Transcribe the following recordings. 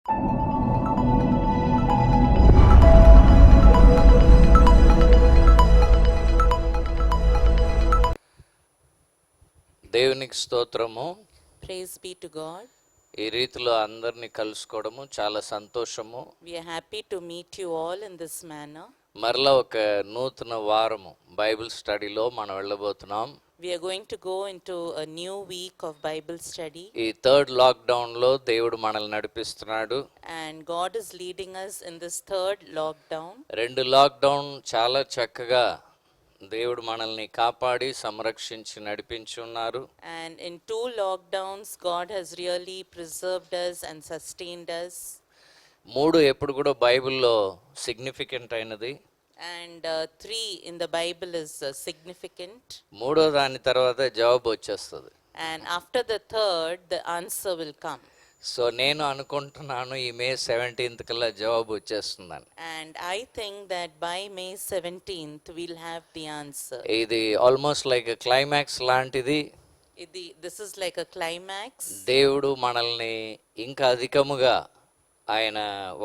దేవునికి స్తోత్రము. Praise be to God. ఈ రీతిలో అందరినీ కలుసుకోవడము చాలా సంతోషము. We are happy to meet you all in this manner. మరలా ఒక నూతన వారము బైబిల్ స్టడీలో మనం వెళ్ళబోతున్నాం. We are going to go into a new week of Bible study. ఈ థర్డ్ లాక్డౌన్లో దేవుడు మనల్ని నడిపిస్తున్నాడు. And God is leading us in this third lockdown. 2 lockdown చాలా చక్కగా దేవుడు మనల్ని కాపాడి సంరక్షించి నడిపించి ఉన్నారు. And in 2 lockdowns, God has really preserved us and sustained us. 3 ఎప్పుడు కూడా బైబిల్లో సిగ్నిఫికెంట్ అయినది. And 3 in the Bible is significant. 3వ దాని తర్వాత జవాబు వచ్చేస్తుంది. And after the third, the answer will come. So నేను అనుకుంటున్నాను ఈ మే 17th కల్లా జవాబు వచ్చేస్తుందని. And I think that by May 17th we'll have the answer. ఇది ఆల్మోస్ట్ లైక్ క్లైమాక్స్ లాంటిది. This is like a climax. దేవుడు మనల్ని ఇంకా అధికముగా ఆయన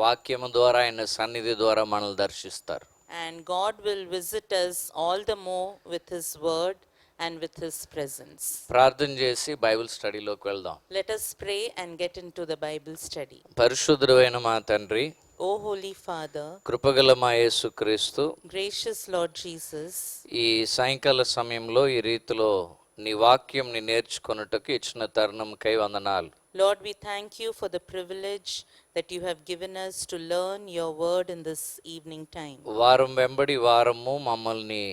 వాక్యము ద్వారా ఆయన సన్నిధి ద్వారా మనల్ని దర్శిస్తారు. And God will visit us all the more with His word and with His presence. ప్రార్థన చేసి బైబిల్ స్టడీలోకి వెళ్దాం. Let us pray and get into the Bible study. పరిశుద్ధుడైన మా తండ్రి, O Holy Father, కృపగల మా యేసుక్రీస్తు, gracious Lord Jesus, ఈ సాయంకాల సమయంలో ఈ రీతిలో నీ వాక్యంని నేర్చుకొనుటకు ఇచ్చిన తరుణంకై వందనాలు. Lord, we thank you for the privilege that you have given us to learn your word in this evening time. వారం వెంబడి వారము మమ్మల్ని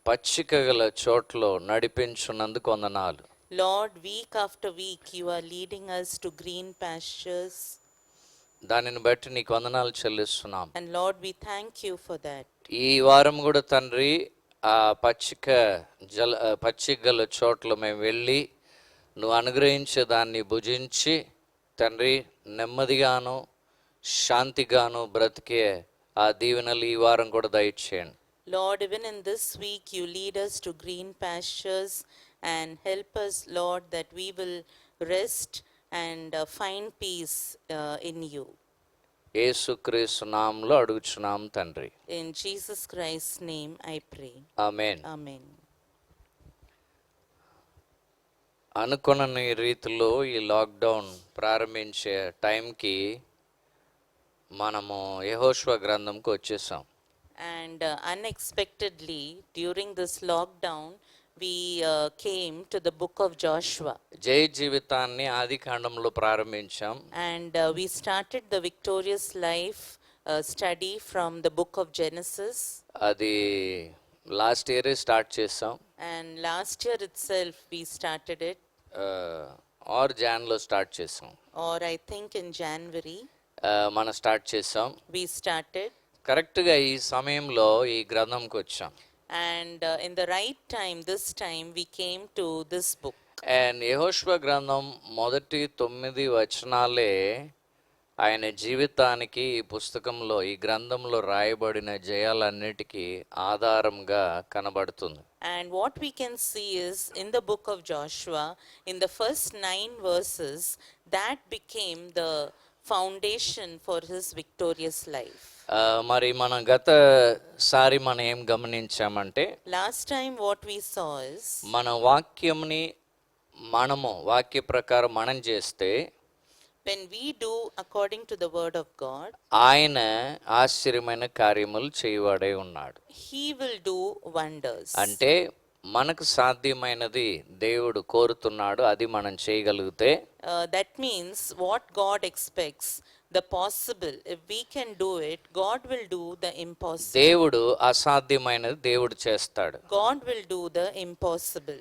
పచ్చిక గల చోట్లో నడిపించున్నందుకు వందనాలు. Lord, week after week you are leading us to green pastures. దానిని బట్టి నీకు వందనాలు చెల్లిస్తున్నాం. And Lord, we thank you for that. ఈ వారం కూడా తండ్రి ఆ పచ్చిక గల చోట్ల మేము వెళ్ళి నువ్వు అనుగ్రహించే దాన్ని భుజించి తండ్రి నెమ్మదిగాను శాంతిగాను బ్రతికే ఆ దీవెనలు ఈ వారం కూడా దయచేయండి. Lord, even in this week you lead us to green pastures and help us, Lord, that we will rest and find peace in you. యేసుక్రీస్తు నామములో అడుగుచున్నాం తండ్రి. In Jesus Christ's name I pray. Amen. Amen. అనుకున్న రీతిలో ఈ lockdown ప్రారంభించే టైంకి మనము యెహోషువ గ్రంథంకి వచ్చేసాం. And unexpectedly during this lockdown we came to the book of Joshua. జయ జీవితాన్ని ఆది కాండంలో ప్రారంభించాం. And we started the victorious life study from the book of Genesis. అది లాస్ట్ ఇయరే స్టార్ట్ చేసాం. And last year itself we started it. జాన్లో start చేసాం. Or I think in January మనం స్టార్ట్ చేసాం. we started. కరెక్ట్గా ఈ సమయంలో ఈ గ్రంథంకి వచ్చాం. And in the right time, this time we came to this book. And యెహోషువ గ్రంథం మొదటి 9 వచనాలే ఆయన జీవితానికి ఈ పుస్తకంలో ఈ గ్రంథంలో రాయబడిన జయాలన్నిటికీ ఆధారంగా కనబడుతుంది. And what we can see is in the book of Joshua, in the first 9 verses, that became the foundation for his victorious life. మరి మనం గతసారి మనం ఏం గమనించామంటే Last time what we saw is మన వాక్యంని వాక్య ప్రకారం మనం చేస్తే when we do according to the word of God, ఆయన ఆశ్చర్యమైన కార్యములు చేయవాడై ఉన్నాడు. he will do wonders. అంటే మనకు సాధ్యమైనది దేవుడు కోరుతున్నాడు, అది మనం చేయగలిగితే That means what God expects, the possible, if we can do it, God will do the impossible. దేవుడు అసాధ్యమైనది దేవుడు చేస్తాడు. God will do the impossible.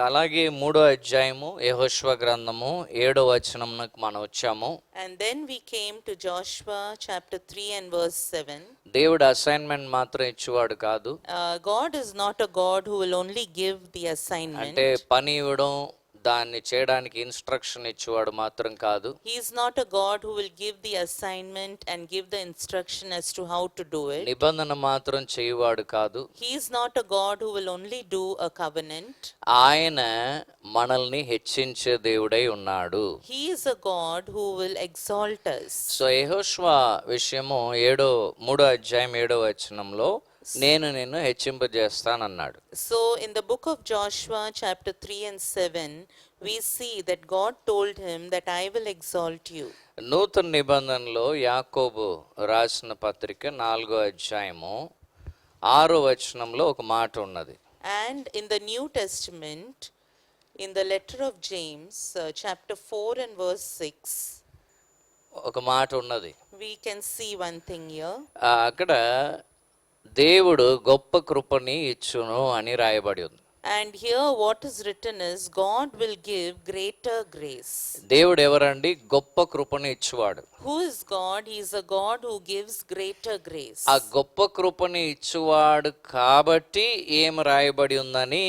అలాగే 3వ అధ్యాయము యెహోషువ గ్రంథము 7వ వచనంకు మనం వచ్చాము. And then we came to Joshua chapter 3 and verse 7. దేవుడు అసైన్మెంట్ మాత్రం ఇచ్చేవాడు కాదు. God is not a God who will only give the assignment. అంటే పని ఇవ్వడం దాన్ని చేయడానికి ఇన్స్ట్రక్షన్ ఇచ్చేవాడు మాత్రం కాదు. He is not a God who will give the assignment and give the instruction as to how to do it. నిబంధన మాత్రం చేయువాడు కాదు. He is not a God who will only do a covenant. ఆయన మనల్ని హెచ్చించే దేవుడై ఉన్నాడు. He is a God who will exalt us. So యెహోషువ విషయము 3వ అధ్యాయం 7వ వచనంలో నేను నిన్ను హెచ్చింపజేస్తానన్నాడు. So in the book of Joshua chapter 3 and 7 we see that God told him that I will exalt you. నూతన నిబంధనలో యాకోబు రాసిన పత్రిక 4వ అధ్యాయము 6వ వచనంలో ఒక మాట ఉన్నది. And in the New Testament, in the letter of James, chapter 4 and verse 6, ఒక మాట ఉన్నది. we can see one thing here. అక్కడ దేవుడు గొప్ప కృపని ఇచ్చును అని రాయబడి ఉంది. And here what is written is God will give greater grace. దేవుడు ఎవరండి? గొప్ప కృపని ఇచ్చువాడు. Who is God? He is a God who gives greater grace. ఆ గొప్ప కృపని ఇచ్చువాడు కాబట్టి ఏం రాయబడి ఉందని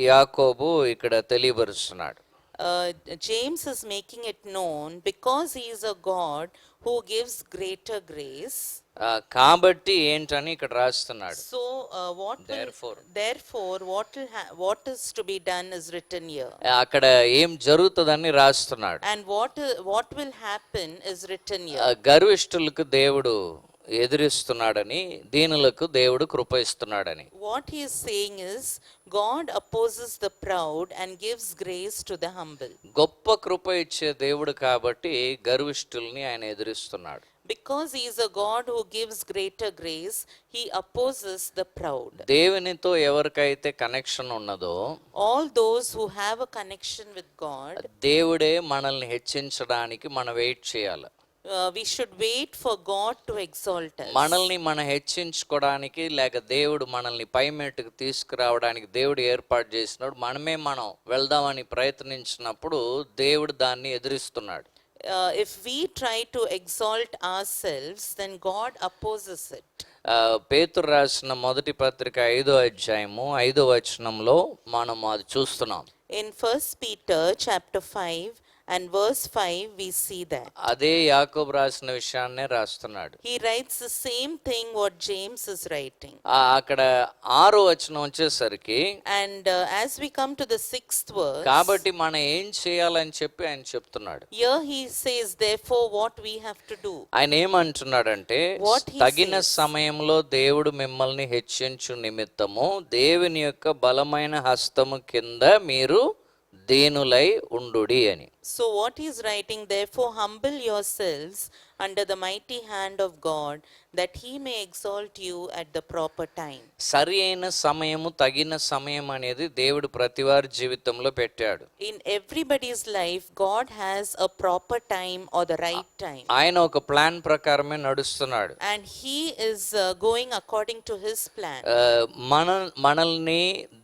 యాకోబు ఇక్కడ తెలియపరుస్తున్నాడు. James is making it known because he is a God who gives greater grace. కాబట్టి ఏంటని ఇక్కడ రాస్తున్నాడు. So therefore what is to be done is written here. అక్కడ ఏం జరుగుతుందని రాస్తున్నాడు. And what will happen is written here. గర్విష్ఠులకు దేవుడు ఎదిరిస్తున్నాడని, దీనులకు దేవుడు కృప ఇస్తున్నాడని. What he is saying is God opposes the proud and gives grace to the humble. గొప్ప కృప ఇచ్చే దేవుడు కాబట్టి గర్విష్ఠుల్ని ఆయన ఎదిరిస్తున్నాడు. Because he is a God who gives greater grace, he opposes the proud. దేవునితో ఎవరికైతే కనెక్షన్ ఉన్నదో, All those who have a connection with God, దేవుడే మనల్ని హెచ్చించడానికి మనం వెయిట్ చేయాలి. We should wait for God to exalt us. మనల్ని మనం హెచ్చించుకోవడానికి, లేక దేవుడు మనల్ని పై మెట్టుకు తీసుకురావడానికి దేవుడు ఏర్పాటు చేసినాడు. మనం వెళ్దామని ప్రయత్నించినప్పుడు దేవుడు దాన్ని ఎదిరిస్తున్నాడు. If we try to exalt ourselves, then God opposes it. పేతురు రాసిన మొదటి పత్రిక 5వ అధ్యాయము 5వ వచనంలో మనం అది చూస్తున్నాం. In 1 Peter chapter 5 and verse 5 we see that. అదే యాకోబు రాసిన విషయాన్నే రాస్తున్నాడు. He writes the same thing what James is writing. అక్కడ 6వ వచనం వచ్చేసరికి, And as we come to the 6th verse, కాబట్టి మనం ఏం చేయాలని చెప్పి ఆయన చెప్తున్నాడు. here he says therefore what we have to do. ఆయన ఏమంటున్నాడంటే, What he తగిన సమయంలో దేవుడు మిమ్మల్ని హెచ్చించు నిమిత్తము దేవుని యొక్క బలమైన హస్తము కింద మీరు దీనులై ఉండుడి అని. So what he is writing, therefore humble yourselves under the mighty hand of God, that he may exalt you at the proper time. సరి అయిన సమయము, తగిన సమయం అనేది దేవుడు ప్రతి వారి జీవితంలో పెట్టాడు. In everybody's life, God has a proper time or the right time. ఆయన ఒక ప్లాన్ ప్రకారమే నడుస్తున్నాడు. And he is going according to his plan. మనల్ని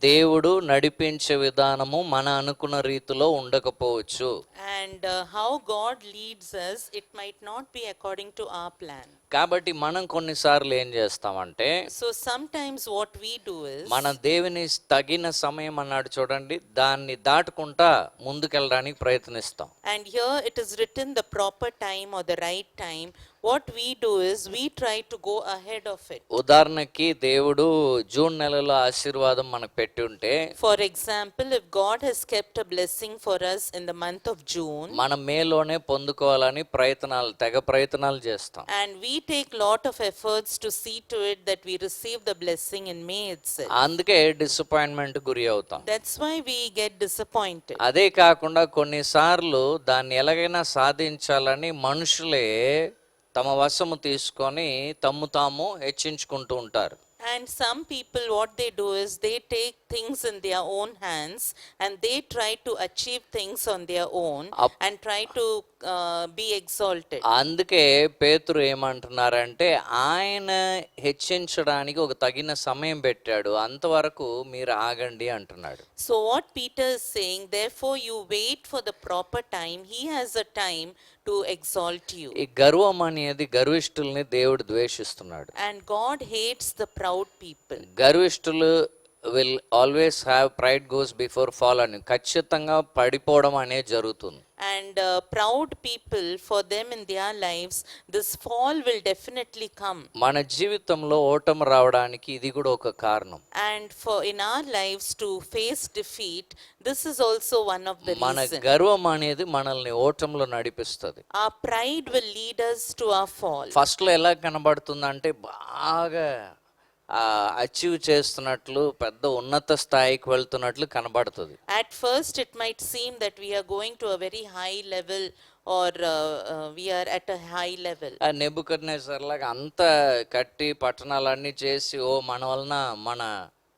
దేవుడు నడిపించే విధానము మన అనుకున్న రీతిలో ఉండకపోవచ్చు. And how God leads us, it might not be according to our plan. కాబట్టి మనం కొన్నిసార్లు ఏం చేస్తామంటే, So sometimes what we do is, మన దేవుని తగిన సమయం అన్నాడు చూడండి, దాన్ని దాటుకుంటా ముందుకెళ్ళడానికి ప్రయత్నిస్తాం. and here it is written the proper time or the right time. What we do is we try to go ahead of it. ఉదాహరణకి దేవుడు జూన్ నెలలో ఆశీర్వాదం మనకు పెట్టి ఉంటే, For example, if God has kept a blessing for us in the month of June, మనం మేలోనే పొందుకోవాలని తెగ ప్రయత్నాలు చేస్తాం. and we take lot of efforts to see to it that we receive the blessing in May itself. అందుకే disappointment గురి అవుతాం. That's why we get disappointed. అదే కాకుండా కొన్నిసార్లు దాన్ని ఎలాగైనా సాధించాలని మనుషులే తమ వశము తీసుకొని తాము హెచ్చించుకుంటూ ఉంటారు. And some people, what they do is they take things in their own hands and they try to achieve things on their own and try to be exalted. అందుకే పేతురు ఏమంటున్నారంటే, ఆయన హెచ్చించడానికి ఒక తగిన సమయం పెట్టాడు, అంతవరకు మీరు ఆగండి అంటున్నాడు. So what Peter is saying, therefore you wait for the proper time. He has a time to exalt you. ఈ గర్వం అనేది గర్విష్ఠుల్ని దేవుడు ద్వేషిస్తున్నాడు. And God hates the proud people. గర్విష్ఠులు will always have pride goes before fall అని, ఖచ్చితంగా పడిపోవడం అనేది జరుగుతుంది. And proud people, for them in their lives, this fall will definitely come. మన జీవితంలో ఓటమి రావడానికి ఇది కూడా ఒక కారణం. And for in our lives to face defeat, this is also one of the మన reasons. గర్వం అనేది మనల్ని ఓటంలో నడిపిస్తుంది. Our pride will lead us to our fall. First లో ఎలా కనబడుతుందంటే బాగా అచీవ్ చేస్తున్నట్లు, పెద్ద ఉన్నత స్థాయికి వెళ్తున్నట్లు కనబడుతుంది. At first, it might seem that we are going to a very high level, or we are at a high level. ఆ నెబుకద్నెజర్ లాగా అంత కట్టి పట్టణాలన్నీ చేసి, ఓ మన వలన, మన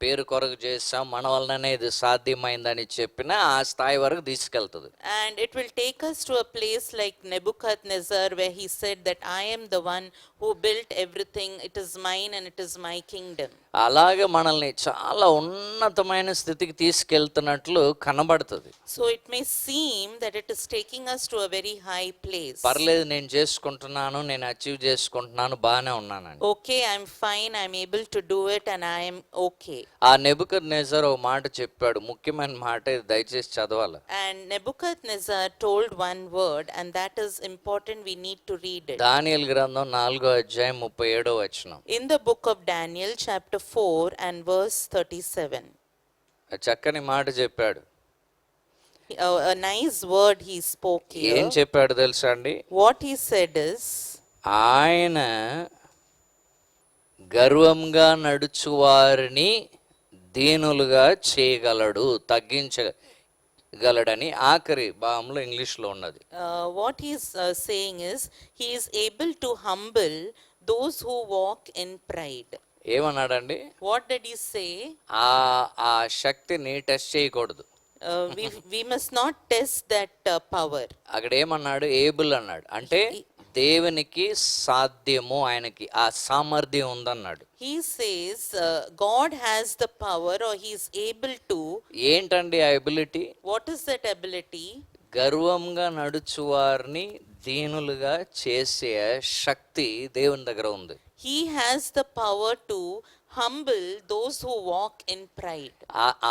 పేరు కొరకు చేసాం, మన వలననే ఇది సాధ్యమైందని చెప్పిన ఆ స్థాయి వరకు తీసుకెళ్తుంది. And it will take us to a place like Nebuchadnezzar, where he said that I am the one who built everything, it is mine and it is my kingdom. అలాగే మనల్ని చాలా ఉన్నతమైన స్థితికి తీసుకెళ్తున్నట్లు కనబడుతుంది. So it may seem that it is taking us to a very high place. పర్లేదు, నేను చేసుకుంటున్నాను, నేను అచీవ్ చేసుకుంటున్నాను, బాగానే ఉన్నానని. Okay, I'm fine, I'm able to do it and I am okay. ఆ నెబుకద్నెజర్ ఒక మాట చెప్పాడు, ముఖ్యమైన మాట, ఇది దయచేసి చదవాలి. And Nebuchadnezzar told one word, and that is important, we need to read it. దానియేలు గ్రంథం 4:37. In the book of Daniel, chapter 4 and verse 37. చక్కని మాట చెప్పాడు. A nice word he spoke ఏం here. చెప్పాడు తెలుసా అండి? What he said is, ఆయన గర్వంగా నడుచువారిని దీనులుగా చేయగలడు, తగ్గించగలడని ఆఖరి భాగంలో ఇంగ్లీష్లో ఉన్నది. what he is saying is, he is able to humble those who walk in pride. ఏమన్నాడండి? What did he say? ఆ శక్తిని టెస్ట్ చేయకూడదు. We must not test that power. అక్కడ ఏమన్నాడు? ఏబుల్ అన్నాడు. అంటే దేవునికి సాధ్యము, ఆయనకి ఆ సామర్థ్యం ఉందన్నాడు. He says God has the power, or he is able to. ఏంటండి ఆ ability? What is that ability? గర్వంగా నడుచువారిని దీనులుగా చేసే శక్తి దేవుని దగ్గర ఉంది. He has the power to humble those who walk in pride.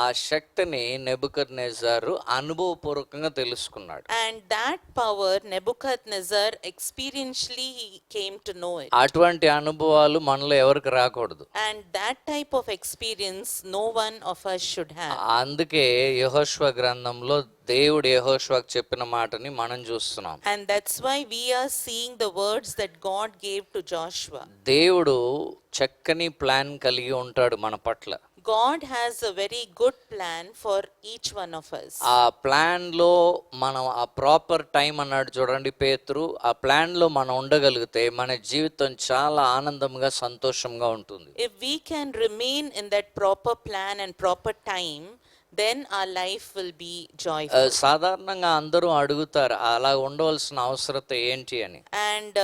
ఆ శక్తిని నెబుకద్నెజరు అనుభవపూర్వకంగా తెలుసుకున్నాడు. And that power Nebuchadnezzar experientially he came to know it. అటువంటి అనుభవాలు మనలో ఎవరికి రాకూడదు. And that type of experience no one of us should have. అందుకే యెహోషువ గ్రంథంలో దేవుడు యెహోషువకు చెప్పిన మాటని మనం చూస్తున్నాం. And that's why we are seeing the words that God gave to Joshua. దేవుడు చక్కని ప్లాన్ కలిగి ఉంటాడు మన పట్ల. God has a very good plan for each one of us. ఆ ప్లాన్ లో మనం ఆ ప్రాపర్ టైం అన్నాడు చూడండి పేతురు, ఆ ప్లాన్ లో మనం ఉండగలిగితే మన జీవితం చాలా ఆనందంగా సంతోషంగా ఉంటుంది. If we can remain in that proper plan and proper time, then our life will be joyful. సాధారణంగా అందరూ అడుగుతారు అలా ఉండవలసిన అవసరత ఏంటి అని. And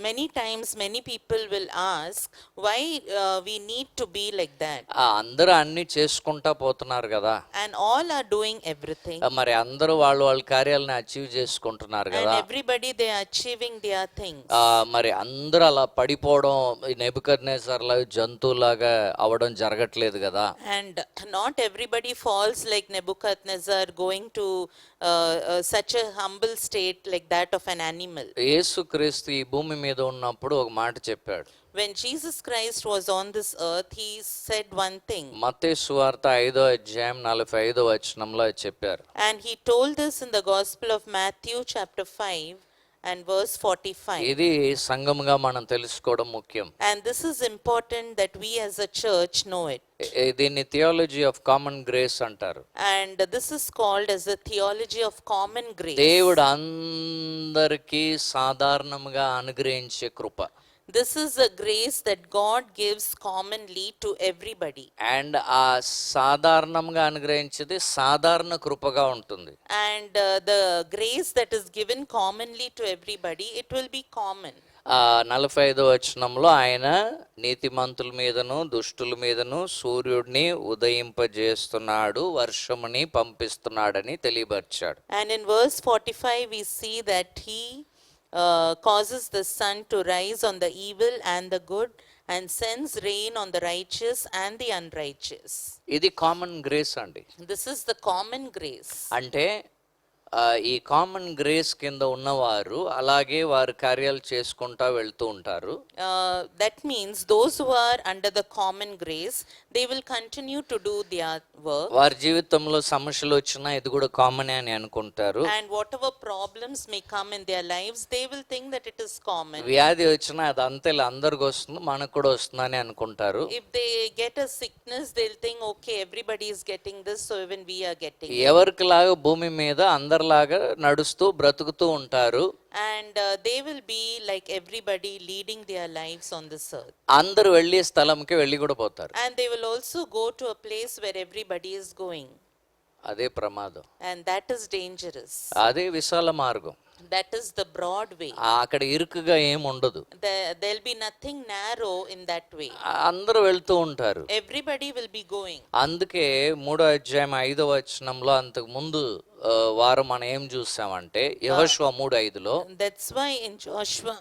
many times many people will ask why we need to be like that. అందరూ అన్ని చేసుకుంటా పోతున్నారు కదా, And all are doing everything. మరి అందరూ వాళ్ళ కార్యాలను అచీవ్ చేసుకుంటున్నారు And కదా, everybody they are achieving their things. మరి అందరూ అలా పడిపోవడం, నెబుకద్నెజర్ లాగా జంతువులాగా అవడం జరగట్లేదు కదా. And not everybody falls like Nebuchadnezzar, going to such a humble state like that of an animal. యేసుక్రీస్తు ఈ భూమి మీద ఉన్నప్పుడు ఒక మాట చెప్పాడు. When Jesus Christ was on this earth, he said one thing. మత్తయి సువార్త 5:45 చెప్పారు. And he told this in the Gospel of Matthew chapter 5 and verse 45. ఇది సంఘముగా మనం తెలుసుకోవడం ముఖ్యం. And this is important that we as a church know it. దీన్ని theology of common grace అంటారు. And this is called as the theology of common grace. దేవుడు అందరికీ సాధారణంగా అనుగ్రహించే కృప. This is a grace that God gives commonly to everybody. And ఆ సాధారణంగా అనుగ్రహించేది సాధారణ కృపగా ఉంటుంది. And the grace that is given commonly to everybody, it will be common. 45 ఆయన నీతిమంతుల మీదను దుష్టుల మీదను సూర్యుడిని ఉదయింపజేస్తున్నాడు, వర్షముని పంపిస్తున్నాడని తెలియపరిచాడు. And in verse 45 we see that he causes the sun to rise on the evil and the good, and sends rain on the righteous and the unrighteous. ఇది common grace అండి. This is the common grace. అంటే ఈ common grace కింద ఉన్నవారు అలాగే వారి కార్యాలు చేసుకుంటా వెళ్తూ ఉంటారు. That means those who are under the common grace, they will continue to do their work. వారి జీవితంలో సమస్యలు వచ్చినా ఇది కూడా కామనే అని అనుకుంటారు. And whatever problems may come in their lives, they will think that it is common. వ్యాధి వచ్చినా అది అంతేలే అందరికి వస్తుంది మనకు కూడా వస్తుందని అనుకుంటారు. If they get a sickness, they'll think, okay, everybody is getting this, so even we are getting it. ఎవరికి లాగా భూమి మీద అందరిలాగా నడుస్తూ బ్రతుకుతూ ఉంటారు. And they will be like everybody leading their lives on this earth. అందరూ వెళ్ళే స్థలంకి వెళ్ళి కూడా పోతారు. And they will also go to a place where everybody is going. అదే ప్రమాదం. And that is dangerous. అదే విశాల మార్గం. That is the broad way. అక్కడ ఇరుకుగా ఏం ఉండదు. There'll be nothing narrow in that way. అందరూ వెళ్తూ ఉంటారు. Everybody will be going. అందుకే 3వ అధ్యాయం 5వ వచనంలో అంతకు ముందు వారం మనం ఏం చూసామంటే యెహోషువ 3:5లో, That's why in Joshua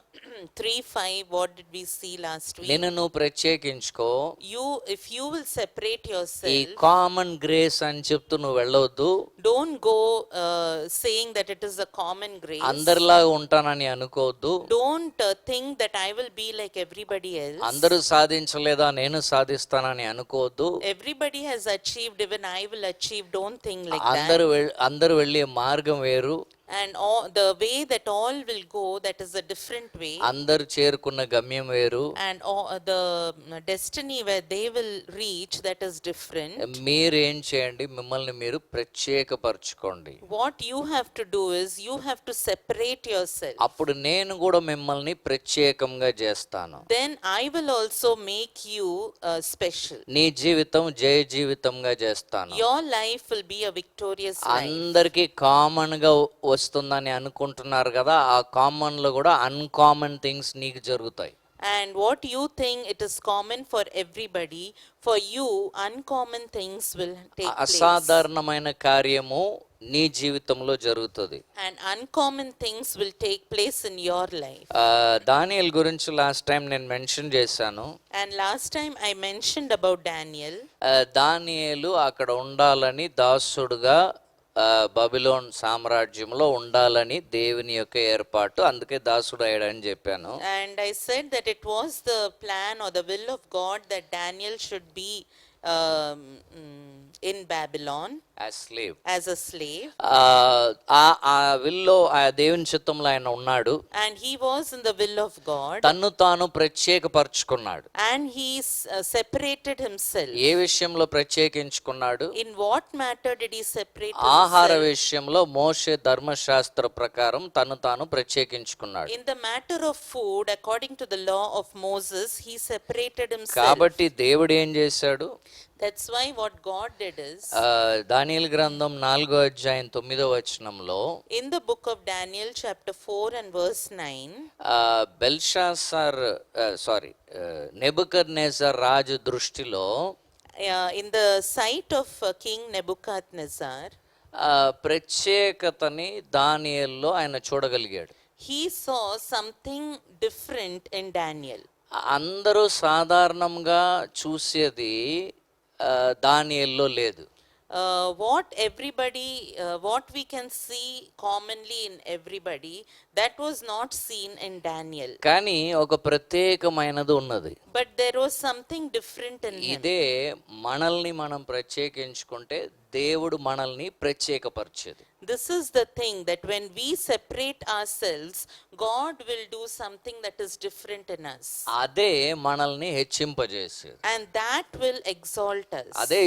3:5, what did we see last week? నిన్ను నువ్వు ప్రత్యేకించుకో, If you will separate ఈ yourself, కామన్ గ్రేస్ అని చెప్తూ నువ్వు వెళ్ళవద్దు, don't go saying that it is a common grace. అందరిలాగా ఉంటానని అనుకోవద్దు, Don't think that I will be like everybody else. అందరూ సాధించలేదా నేను సాధిస్తానని అనుకోవద్దు, Everybody has achieved, even I will achieve. Don't think like that. అందరూ వెళ్ళే మార్గం వేరు, And the way that all will go, that is a different way. అందరూ చేరుకున్న గమ్యం వేరు. And the destiny where they will reach, that is different. మీరేం చేయండి, మిమ్మల్ని మీరు ప్రత్యేకపరచుకోండి. What you have to do is you have to separate yourself. అప్పుడు నేను కూడా మిమ్మల్ని ప్రత్యేకంగా చేస్తాను. Then I will also make you special. నీ జీవితం జయ జీవితంగా చేస్తాను. Your life will be a victorious life. అందరికీ కామన్ గా వస్తుందని అనుకుంటున్నారు కదా, ఆ కామన్ లో కూడా అన్కామన్ థింగ్స్ నీకు జరుగుతాయి. And what you think it is common for everybody, for you uncommon things will take place. అసాధారణమైన కార్యము నీ జీవితంలో జరుగుతుంది. And uncommon things will take place in your life. Daniel గురించి లాస్ట్ టైం నేను మెన్షన్ చేశాను. And last time I mentioned about Daniel. దానియేలు అక్కడ ఉండాలని దాసుడుగా బబిలోన్ సామ్రాజ్యంలో ఉండాలని దేవుని యొక్క ఏర్పాటు, అందుకే దాసుడు అయ్యాడని చెప్పాను. And I said that it was the plan or the will of God that Daniel should be in Babylon as slave. as a slave. ఆ విల్లో ఆ దేవుని చిత్తంలో ఆయన ఉన్నాడు. And he was in the will of God. తన్ను తాను ప్రత్యేకపరచుకున్నాడు. And he separated himself. ఏ విషయంలో ప్రత్యేకించుకున్నాడు? In what matter did he separate ఆహార himself? విషయంలో మోషే ధర్మశాస్త్ర ప్రకారం తను తాను ప్రత్యేకించుకున్నాడు. In the matter of food, according to the law of Moses, he separated himself. కాబట్టి దేవుడు ఏం చేశాడు? That's why what God did is, దానియేలు గ్రంథం 4వ అధ్యాయం 9వ వచనంలో, in the book of Daniel chapter 4 and verse 9, Nebuchadnezzar రాజు దృష్టిలో in the sight of King Nebuchadnezzar, ప్రత్యేకతని దానియేలులో ఆయన చూడగలిగాడు. he saw something different in Daniel. అందరూ సాధారణంగా చూసేది దానియేలులో లేదు. What we can see commonly in everybody, that was not seen in Daniel. కానీ ఒక ప్రత్యేకమైనది ఉన్నది. But there was something different in him. ఇదే మనల్ని మనం ప్రత్యేకించుకుంటే దేవుడు మనల్ని ప్రత్యేకపరిచేది. This is the thing, that when we separate ourselves, God will do something that is different in us. అదే మనల్ని హెచ్చింపజేసేది. And that will exalt us. అదే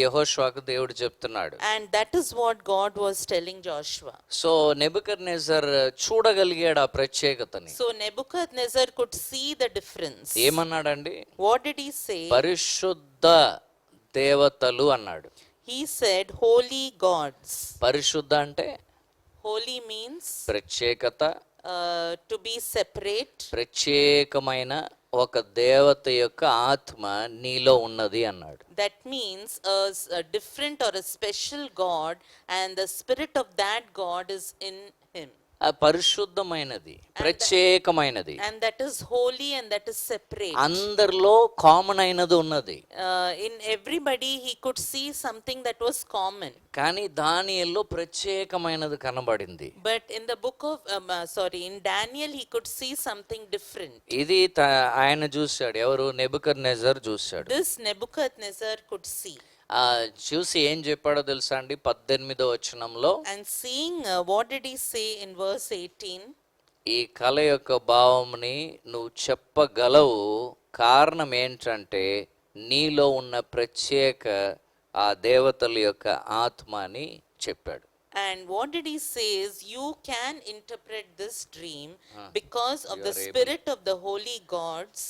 యెహోషువకు దేవుడు చెప్తున్నాడు. And that is what God was telling Joshua. So Nebuchadnezzar చూడగలిగాడు ఆ ప్రత్యేకతని. So Nebuchadnezzar could see the difference. ఏమన్నాడండి? What did he say? పరిశుద్ధ దేవతలు అన్నాడు. He said holy gods. పరిశుద్ధ అంటే Holy means ప్రత్యేకత, to be separate. ప్రత్యేకమైన ఒక దేవత యొక్క ఆత్మ నీలో ఉన్నది అన్నాడు. That means a different or a special God, and the spirit of that God is in him. పరిశుద్ధమైనది, ప్రత్యేకమైనది, and that is holy and that is separate. అందరిలో కామన్ అయినది ఉన్నది. In everybody he could see something that was common. కానీ దానియేలులో ప్రత్యేకమైనది కనబడింది. But in the book of in Daniel he could see something different. ఇది ఆయన చూశాడు, ఎవరు? నెబుకద్నెజర్ చూశాడు. This Nebuchadnezzar could see. చూసి ఏం చెప్పాడో తెలుసా అండి? 18వ వచనంలో, And seeing, what did he say in verse 18? ఈ కళ యొక్క భావంని నువ్వు చెప్పగలవు, కారణం ఏంటంటే నీలో ఉన్న ప్రత్యేక ఆ దేవతల యొక్క ఆత్మ అని చెప్పాడు. And what did he say is, you can interpret this dream because of the spirit of the holy gods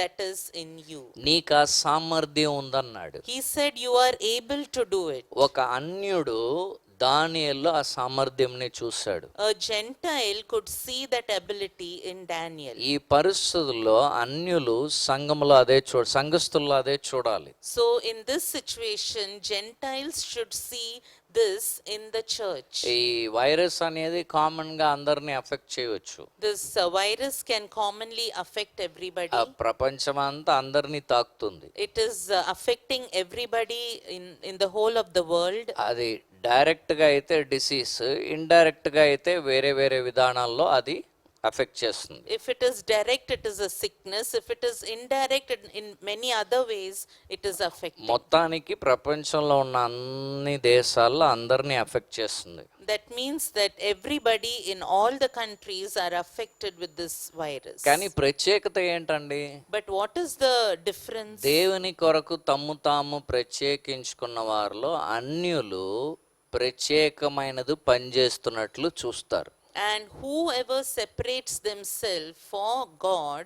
that is in you. నీకు ఆ సామర్థ్యం ఉందన్నాడు. He said you are able to do it. ఒక అన్యుడు దానియేలులో ఆ సామర్థ్యంని చూశాడు. A Gentile could see that ability in Daniel. ఈ పరిస్థితుల్లో అన్యులు సంఘములో సంఘస్థుల్లో అదే చూడాలి. So in this situation, Gentiles should see this in the church. ఈ వైరస్ అనేది కామన్ గా అందరిని అఫెక్ట్ చేయవచ్చు. This virus can commonly affect everybody. ప్రపంచమంతా అందరినీ తాకుతుంది. It is affecting everybody in the whole of the world. అది డైరెక్ట్ గా అయితే డిసీజ్, ఇండైరెక్ట్ గా అయితే వేరే వేరే విధానాల్లో అది అఫెక్ట్ చేస్తుంది. If it is direct, it is a sickness. If it is indirect, in many other ways, it is affecting. మొత్తానికి ప్రపంచంలో ఉన్న అన్ని దేశాల్లో అందరినీ అఫెక్ట్ చేస్తుంది. That means that everybody in all the countries are affected with this virus. కానీ ప్రత్యేకత ఏంటండి? But what is the difference? దేవుని కొరకు తమ్ము తాము ప్రత్యేకించుకున్న వారిలో అన్యులు ప్రత్యేకమైనది పనిచేస్తున్నట్లు చూస్తారు. And whoever separates themselves for God,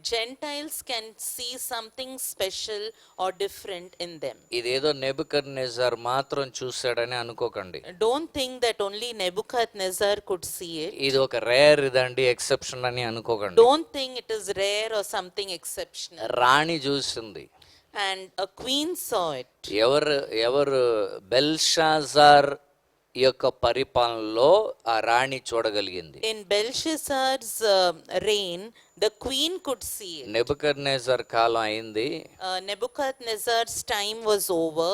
Gentiles can see something special or different in them. ఇదేదో నెబుకద్నెజర్ మాత్రం చూశాడని అనుకోకండి. Don't think that only Nebuchadnezzar could see it. ఇది ఒక రేర్ ఇదండి, ఎక్సెప్షన్ అని అనుకోకండి. Don't think it is rare or something exceptional. రాణి చూసింది. And a queen saw it. ఎవరు బెల్షాజార్ యొక్క పరిపాలనలో ఆ రాణి చూడగలిగింది. In Belshazzar's reign, the queen could see it. నెబుకద్నెజర్ కాలం అయింది. Nebuchadnezzar's time was over.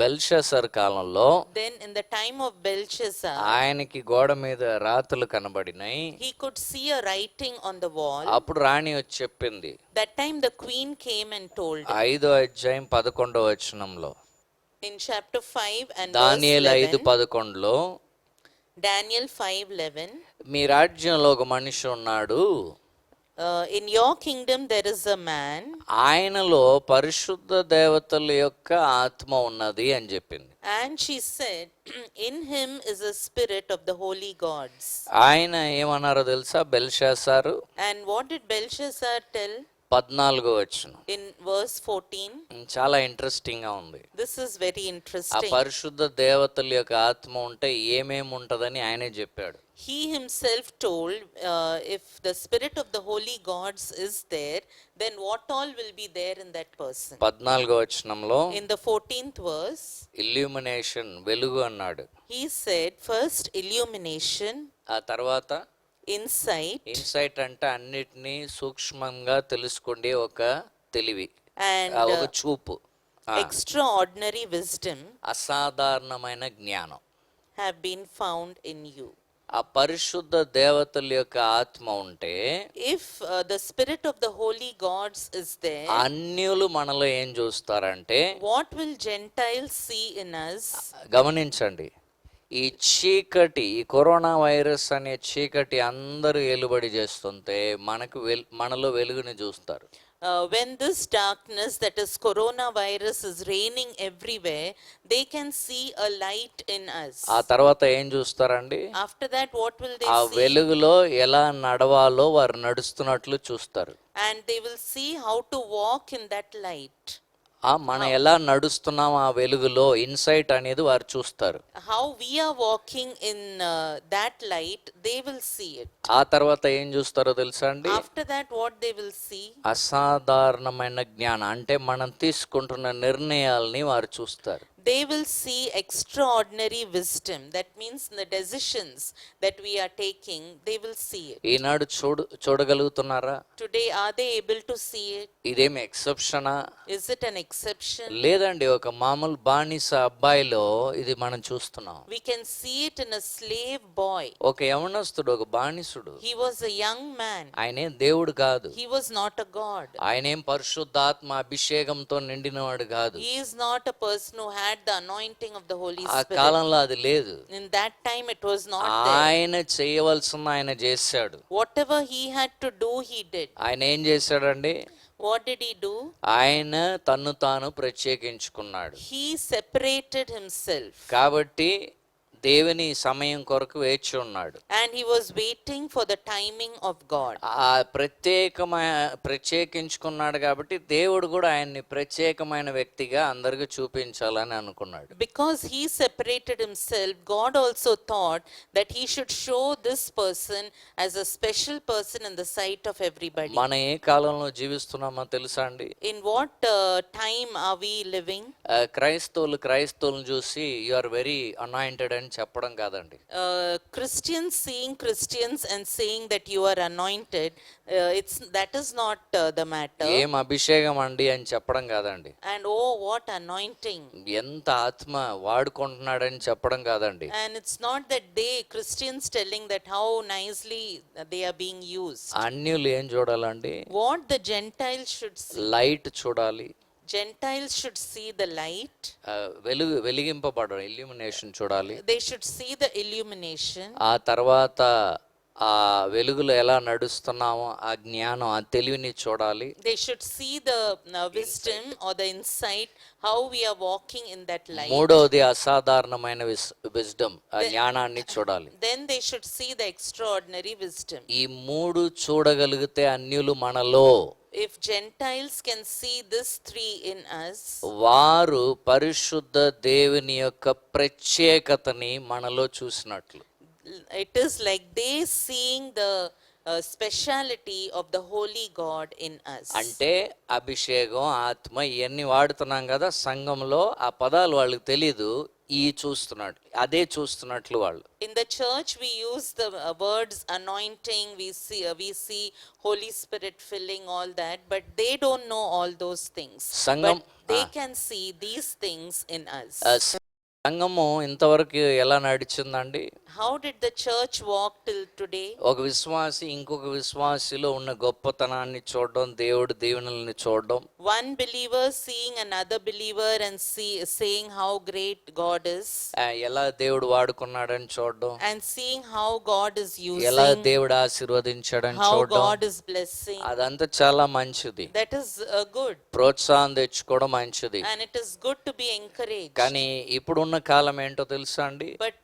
Belshazzar కాలంలో, Then in the time of Belshazzar, ఆయనకి గోడ మీద రాతలు కనబడినాయి. he could see a writing on the wall. అప్పుడు రాణి వచ్చి చెప్పింది. That time the queen came and told him. 5వ అధ్యాయం 11వ వచనంలో, In chapter 5 and దానియేలు verse 11, 5:11లో, Daniel 5:11, మీ రాజ్యంలో ఒక మనిషి ఉన్నాడు, in your kingdom there is a man, ఆయనలో పరిశుద్ధ దేవతల యొక్క ఆత్మ ఉన్నది అని చెప్పింది. and she said, in him is a spirit of the holy gods. ఆయన ఏమన్నారో తెలుసా? బెల్షాసారు And what did Belshazzar tell? 14వ వచనం. In verse 14, చాలా ఇంట్రెస్టింగ్ గా ఉంది. this is very ఆ interesting. పరిశుద్ధ దేవతల యొక్క ఆత్మ ఉంటే ఏమేమి ఉంటదని ఆయనే చెప్పాడు. He himself told, if the spirit of the holy gods is there, then what all will be there in that person. 14వ వచనంలో In the 14th verse, illumination, వెలుగు అన్నాడు. he said, first illumination, ఆ తర్వాత insight, ఇన్సైట్ అంటే అన్నిటినీ సూక్ష్మంగా తెలుసుకోండి, ఒక తెలివి, and ఒక చూపు, extraordinary wisdom అసాధారణమైన జ్ఞానం have been found in you. ఆ పరిశుద్ధ దేవతల యొక్క ఆత్మ ఉంటే, If the spirit of the holy gods is there, అన్యులు మనలో ఏం చూస్తారంటే, what will Gentiles see in us? గమనించండి, ఈ చీకటి, ఈ కరోనా వైరస్ అనే చీకటి అందరూ ఏలుబడి చేస్తుంటే మనలో వెలుగుని చూస్తారు. When this darkness, that is coronavirus, is reigning everywhere, they can see a light in us. ఆ తర్వాత ఏం చూస్తారండి? After that, what will they ఆ see? వెలుగులో ఎలా నడవాలో వారు నడుస్తున్నట్లు చూస్తారు. And they will see how to walk in that light. మనం ఎలా నడుస్తున్నాం ఆ వెలుగులో, ఇన్సైట్ అనేది వారు చూస్తారు. How we are walking in that light, they will see it. ఆ తర్వాత ఏం చూస్తారో తెలుసా అండి? After that, what they will see? అసాధారణమైన జ్ఞానం, అంటే మనం తీసుకుంటున్న నిర్ణయాల్ని వారు చూస్తారు. they will see extraordinary wisdom. That means in the decisions that we are taking, they will see it. Eenadu చూడగలుగుతున్నారా? Today, are they able to see it? ఇదేమి ఎక్సెప్షనా? Is it an exception? లేదండి, ఒక మామూలు బానిస అబ్బాయిలో ఇది మనం చూస్తున్నాం. We can see it in a slave boy. ఒక యవనస్తుడు, ఒక బానిసుడు. He was a young man. ఆయనేం దేవుడు కాదు. He was not a god. ఆయనేం పరిశుద్ధాత్మ అభిషేకంతో నిండినవాడు కాదు. He is not a person who had the anointing of the Holy ఆ Spirit. కాలంలో అది లేదు. In that time it was not there. ఆయన చేయవలసిన ఆయన చేశాడు. Whatever he had to do, he did. ఆయన ఏం చేశాడండి? What did he do? ఆయన తన్ను తాను ప్రత్యేకించుకున్నాడు. He separated himself. కాబట్టి దేవుని సమయం కొరకు వేచి ఉన్నాడు. And he was waiting for the timing of God. ఆ ప్రత్యేకించుకున్నాడు కాబట్టి దేవుడు కూడా ఆయన్ని ప్రత్యేకమైన వ్యక్తిగా అందరికి చూపించాలని అనుకున్నాడు. Because he separated himself, God also thought that he should show this person as a special person in the sight of everybody. మనం ఏ కాలంలో జీవిస్తున్నామో తెలుసా అండి? In what time are we living? క్రైస్తవులను చూసి యు ఆర్ వెరీ అనాయింటెడ్ అని చెప్పడం కాదండి. Christians seeing Christians and saying that you are anointed, that is not the matter. ఏం అభిషేకం అండి అని చెప్పడం కాదండి. And oh, what anointing. ఎంత ఆత్మ వాడుకుంటున్నాడని చెప్పడం కాదండి. And it's not that Christians telling that how nicely they are being used. అన్యులు ఏం చూడాలండి? What the Gentiles should see. Light చూడాలి. Gentiles should see the light. వెలిగింపబడడం, ఇల్యూమినేషన్ చూడాలి. They should see the illumination. ఆ తర్వాత ఆ వెలుగులో ఎలా నడుస్తున్నామో ఆ జ్ఞానం, ఆ తెలివిని చూడాలి. They should see the wisdom or the insight, how we are walking in that light. మూడోది అసాధారణమైన విజ్డమ్, ఆ జ్ఞానాన్ని చూడాలి. Then they should see the extraordinary wisdom. ఈ మూడు చూడగలిగితే అన్యులు మనలో, If Gentiles can see this three in us, వారు పరిశుద్ధ దేవుని యొక్క ప్రత్యేకతని మనలో చూసినట్లు. it is like they seeing the speciality of the holy God in us. అంటే అభిషేకం, ఆత్మ ఇవన్నీ వాడుతున్నాం కదా సంఘంలో, ఆ పదాలు వాళ్ళకి తెలీదు. చూస్తున్నట్లు, అదే చూస్తున్నట్లు వాళ్ళు. In the church we use the words anointing, we see Holy Spirit filling, all that, but they don't know all those things. సంఘం, but they can see these things in us. సంఘము ఇంతవరకు ఎలా నడిచిందండి? How did the church walk till today? ఒక విశ్వాసి ఇంకొక విశ్వాసిలో ఉన్న గొప్పతనాన్ని చూడడం, దేవుడి దీవెనల్ని చూడడం. One believer seeing another believer and saying how great God is. ఎలా దేవుడు వాడుకున్నాడని చూడడం. And seeing how God is using. ఎలా దేవుడు ఆశీర్వదించాడని చూడడం. How God is blessing. అదంతా చాలా మంచిది. That is good. ప్రోత్సాహం తెచ్చుకోవడం మంచిది. And it is good to be encouraged. కానీ ఇప్పుడున్న కాలం ఏంటో తెలుసా అండి? But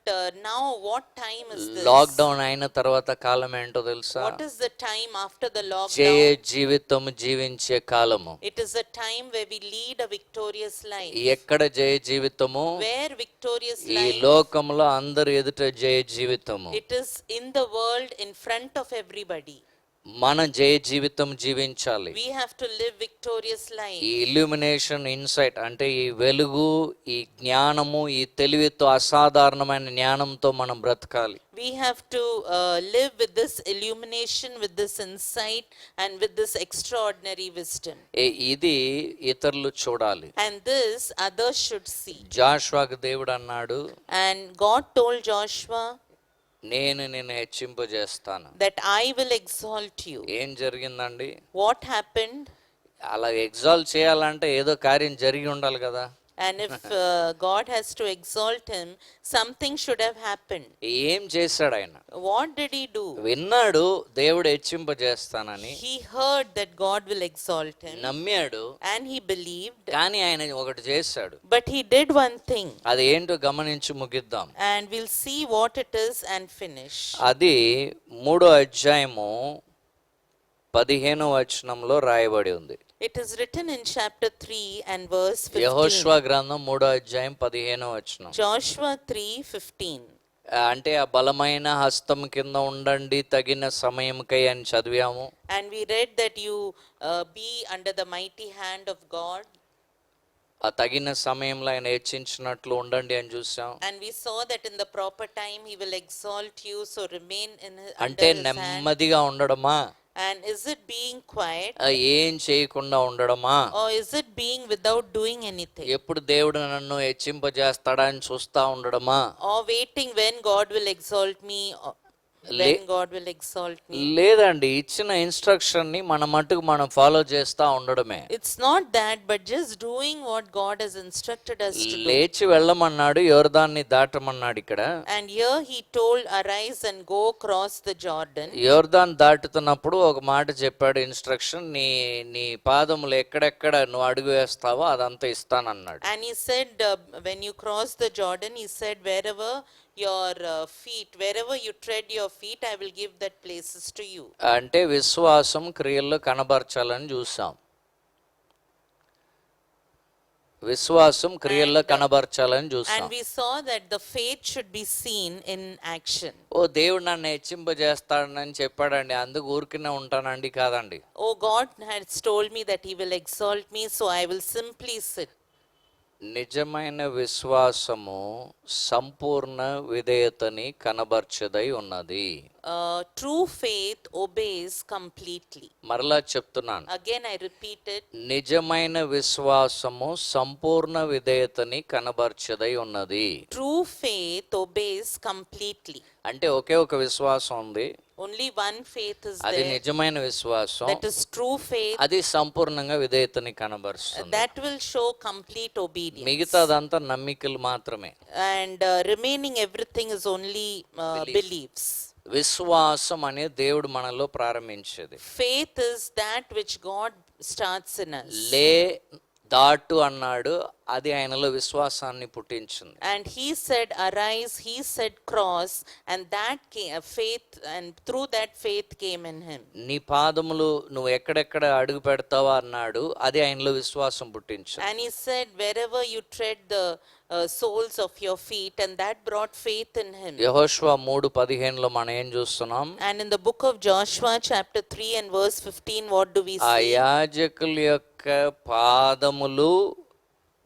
now what time is this? Lockdown అయిన తర్వాత కాలం ఏంటో తెలుసా? What is the time after the lockdown? జయ జీవితం జీవించే కాలము. It is a time where we lead a victorious life. ఎక్కడ జయ జీవితము? Where victorious ఈ life? లోకంలో అందరి ఎదుట జయ జీవితము. It is in the world in front of everybody. మన జయ జీవితం జీవించాలి. We have to live victorious life. ఈ ఇల్యూమినేషన్, ఇన్సైట్ అంటే ఈ వెలుగు, ఈ జ్ఞానము, ఈ తెలివితో, అసాధారణమైన జ్ఞానంతో మనం బ్రతకాలి. We have to live with this illumination, with this insight, and with this extraordinary wisdom. ఇది ఇతరులు చూడాలి. And this others should see. జాషువాకు దేవుడు అన్నాడు, And God told Joshua, నేను నిన్ను హెచ్చింపజేస్తాను. that I will exalt you. ఏం జరిగిందండి? What happened? అలా ఎగ్జాల్ట్ చేయాలంటే ఏదో కార్యం జరిగి ఉండాలి కదా. And if God has to exalt him, something should have happened. ఏం చేశాడు ఆయన? What did he do? విన్నాడు దేవుడు హెచ్చింపజేస్తానని, He heard that God will exalt him, నమ్మాడు, and he believed. కానీ ఆయన ఒకటి చేశాడు. But he did one thing. అది ఏంటో గమనించి ముగిద్దాం. And we'll see what it is and finish. అది 3వ అధ్యాయము 15వ వచనంలో రాయబడి ఉంది. It is written in chapter 3 and verse 15. యెహోషువ గ్రంథం 3వ అధ్యాయం 15వ వచనం. Joshua 3:15. అంటే ఆ బలమైన హస్తం కింద ఉండండి తగిన సమయంకై అని చదివాము. And we read that you be under the mighty hand of God. ఆ తగిన సమయంలో ఆయన హెచ్చించినట్లు ఉండండి అని చూసాం. And we saw that in the proper time he will exalt you, so remain అంటే under his hand. నెమ్మదిగా ఉండడమా, And is it being quiet, ఏం చేయకుండా ఉండడమా, or is it being without doing anything, ఎప్పుడు దేవుడు నన్ను హెచ్చింపజేస్తాడా అని చూస్తా ఉండడమా, or waiting when God will exalt me, or when God will exalt me? లేదండి, ఇచ్చిన ఇన్స్ట్రక్షన్ ని మన మట్టుకు మనం ఫాలో చేస్తా ఉండడమే. It's not that, but just doing what God has instructed us to do. లేచి వెళ్ళమన్నాడు, యోర్దాన్ని దాటమన్నాడు ఇక్కడ. And here he told, arise and go across the Jordan. యోర్దాన్ దాటుతున్నప్పుడు ఒక మాట చెప్పాడు ఇన్స్ట్రక్షన్, నీ నీ పాదములు ఎక్కడెక్కడ నువ్వు అడుగు వేస్తావో అదంతా ఇస్తానన్నాడు. And he said, when you cross the Jordan, he said, wherever your feet, wherever you tread your feet, I will give that places to you. అంటే విశ్వాసం క్రియల్లో కనబరచాలని చూసాం. విశ్వాసం క్రియల్లో కనబరచాలని చూసాం. And we saw that the faith should be seen in action. ఓ దేవుడు నన్ను హెచ్చింపజేస్తాడని చెప్పాడండి, అందుకు ఊరికనే ఉంటానండి కాదండి. Oh, God has told me that he will exalt me, so I will simply sit. నిజమైన విశ్వాసము సంపూర్ణ విధేయతని కనబర్చదై ఉన్నది. True faith obeys completely. మరలా చెప్తున్నాను, Again I repeat it. నిజమైన విశ్వాసము సంపూర్ణ విధేయతని కనబర్చదై ఉన్నది. True faith obeys completely. అంటే ఒకే ఒక విశ్వాసం ఉంది, Only one faith is అది there. నిజమైన విశ్వాసం, That is true faith. అది సంపూర్ణంగా విధేయతని కనబరుస్తుంది. That will show complete obedience. మిగతాదంతా నమ్మికలు మాత్రమే. And remaining everything is only beliefs. విశ్వాసం అనే దేవుడు మనలో ప్రారంభించేది. Faith is that which God starts in us. లే దాటు అన్నాడు, అది ఆయనలో విశ్వాసాన్ని పుట్టించింది. And he said arise, he said cross, and that came, faith, and through that faith came in him. నీ పాదములు నువ్వు ఎక్కడెక్కడ అడుగు పెడతావా అన్నాడు, అది ఆయనలో విశ్వాసం పుట్టించింది. And he said wherever you tread the soles of your feet, and that brought faith in him. యెహోషువ 3:15లో మనం ఏం చూస్తున్నాం? And in the book of Joshua chapter 3 and verse 15, what do we ఆ see? యాజకుల యొక్క పాదములు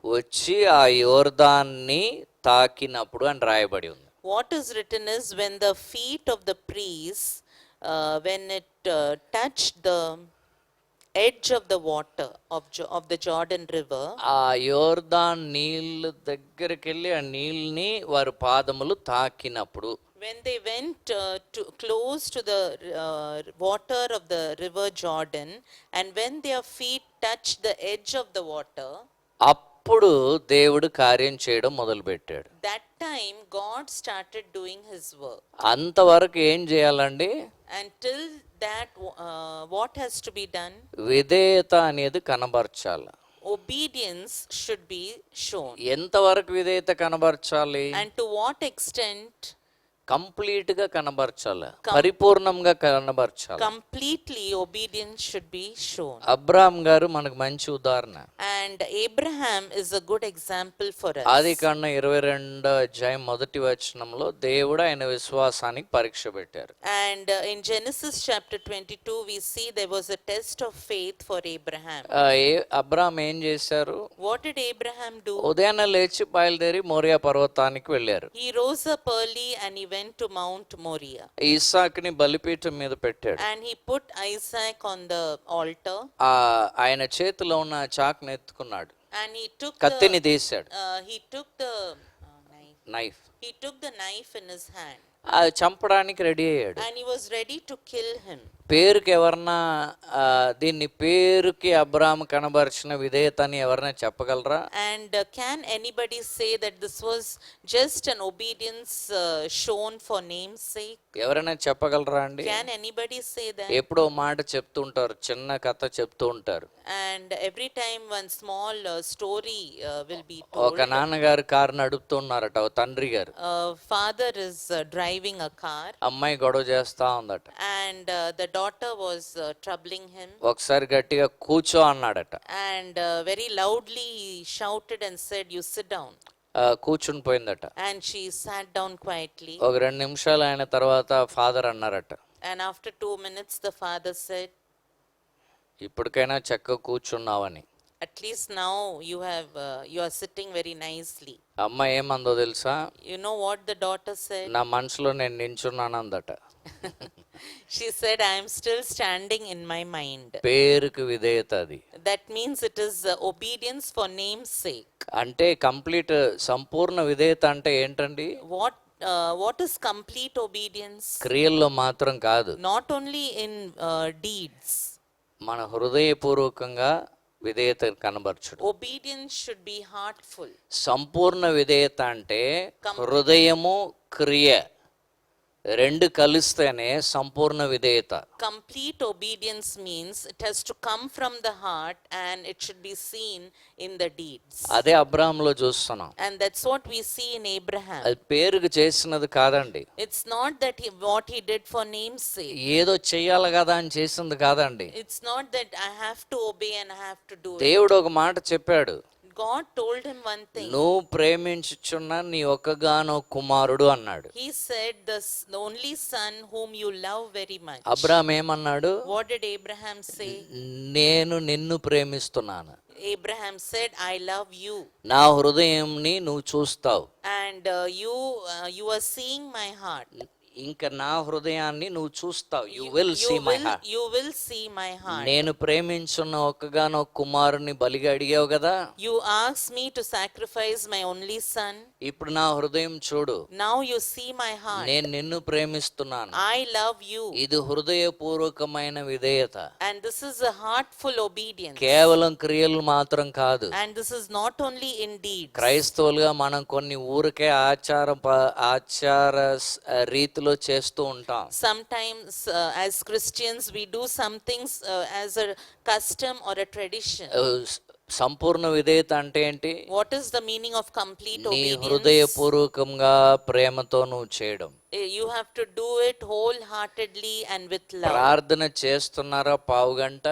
వచ్చి ఆ యోర్దాన్ని తాకినప్పుడు అని రాయబడి ఉంది. What is written is when the feet of the priests, when it touched the edge of the water of the Jordan river, ఆ యోర్దాన్ నీళ్ళ దగ్గరికి వెళ్ళి ఆ నీళ్ళని వారి పాదములు తాకినప్పుడు, when they went close to the water of the river Jordan, and when their feet touched the edge of the water, అప్పుడు దేవుడు కార్యం చేయడం మొదలుపెట్టాడు. that time God started doing his work. అంతవరకు ఏం చేయాలండి? Until that, what has to be done? విధేయత అనేది కనబరచాలి. Obedience should be shown. ఎంతవరకు విధేయత కనబరచాలి? And to what extent? Complete గా కనబరచాలి, పరిపూర్ణంగా కనబరచాలి. Completely obedience should be shown. అబ్రాహాం గారు మనకు మంచి ఉదాహరణ. And Abraham is a good example for us. ఆదికాండం 22:1 దేవుడు ఆయన విశ్వాసానికి పరీక్ష పెట్టారు. And in Genesis chapter 22 we see there was a test of faith for Abraham. అబ్రాహాం ఏం చేశారు? What did Abraham do? ఉదయాన్నే లేచి బయలుదేరి మోరియా పర్వతానికి వెళ్ళారు. He rose up early and he went to Mount Moriah. ఇస్సాకుని బలిపీఠం మీద పెట్టాడు. And he put Isaac on the altar. ఆయన చేతిలో ఉన్న చాకుని ఎత్తుకున్నాడు, And he took కత్తిని తీశాడు, he took the knife. he took the knife in his hand. అది చంపడానికి రెడీ అయ్యాడు. And he was ready to kill him. పేరుకి ఎవరన్నా దీన్ని పేరుకి అబ్రాహాం కనబరిచిన విధేయతని ఎవరైనా చెప్పగలరా? And can anybody say that this was just an obedience shown for name's sake? ఎవరైనా చెప్పగలరా అండి? Can anybody say that? ఎప్పుడో మాట చెప్తూ ఉంటారు, చిన్న కథ చెప్తూ ఉంటారు. And every time one small story will be ఒక told. నాన్నగారు కారు నడుపుతున్నారట, ఓ తండ్రి గారు. Father is driving a car, అమ్మాయి గొడవ చేస్తా ఉందట. and the daughter was troubling him. ఒకసారి గట్టిగా కూర్చో అన్నాడట. And very loudly he shouted and said, you sit down. కూర్చుని పోయిందట. And she sat down quietly. ఒక 2 నిమిషాలు అయిన తర్వాత ఫాదర్ అన్నారట, And after 2 minutes the father said, ఇప్పటికైనా చక్కగా కూర్చున్నావని. At least now you are sitting very nicely. అమ్మ ఏమందో తెలుసా? You know what the daughter said? నా మనసులో నేను నించున్నాను అందట. She said, I am still standing in my mind. పేరుకు విధేయత అది. That means it is obedience for name's sake. అంటే complete సంపూర్ణ విధేయత అంటే ఏంటండి? What is complete obedience? క్రియల్లో మాత్రం కాదు, Not only in deeds. మన హృదయపూర్వకంగా విధేయత కనబరచుడు. Obedience should be heartful. సంపూర్ణ విధేయత అంటే హృదయము క్రియ రెండు కలిస్తేనే సంపూర్ణ విధేయత. Complete obedience means it has to come from the heart and it should be seen in the deeds. అదే అబ్రాహాంలో చూస్తున్నాం. And that's what we see in Abraham. అది పేరుకు చేసినది కాదండి. It's not that what he did for name's sake. ఏదో చెయ్యాలి కదా అని చేసింది కాదండి. It's not that I have to obey and I have to do it. దేవుడు ఒక మాట చెప్పాడు. God told him one thing. నువ్వు ప్రేమించుచున్న నీ ఒక్కగానో కుమారుడు అన్నాడు. He said the only son whom you love very much. అబ్రాహాం ఏమన్నాడు? What did Abraham say? నేను నిన్ను ప్రేమిస్తున్నాను. Abraham said, I love you. నా హృదయంని నువ్వు చూస్తావు. And you are seeing my heart. ఇంకా నా హృదయాన్ని నువ్వు చూస్తావు. You will see my heart. You will see my heart. నేను ప్రేమించున్న ఒక్కగానో కుమారుని బలిగా అడిగావు కదా. You asked me to sacrifice my only son. ఇప్పుడు నా హృదయం చూడు. Now you see my heart. నేను నిన్ను ప్రేమిస్తున్నాను. I love you. ఇది హృదయపూర్వకమైన విధేయత. And this is a heartful obedience. కేవలం క్రియలు మాత్రం కాదు. And this is not only in deeds. క్రైస్తవులుగా మనం కొన్ని ఊరికే ఆచార రీతిలో చేస్తూ ఉంటాం. Sometimes as Christians we do some things as a custom or a tradition. సంపూర్ణ విధేయత అంటే ఏంటి? What is the meaning of complete నీ obedience? హృదయపూర్వకంగా ప్రేమతో నువ్వు చేయడం. You have to do it wholeheartedly and with love. ప్రార్థన చేస్తున్నారా పావు గంట?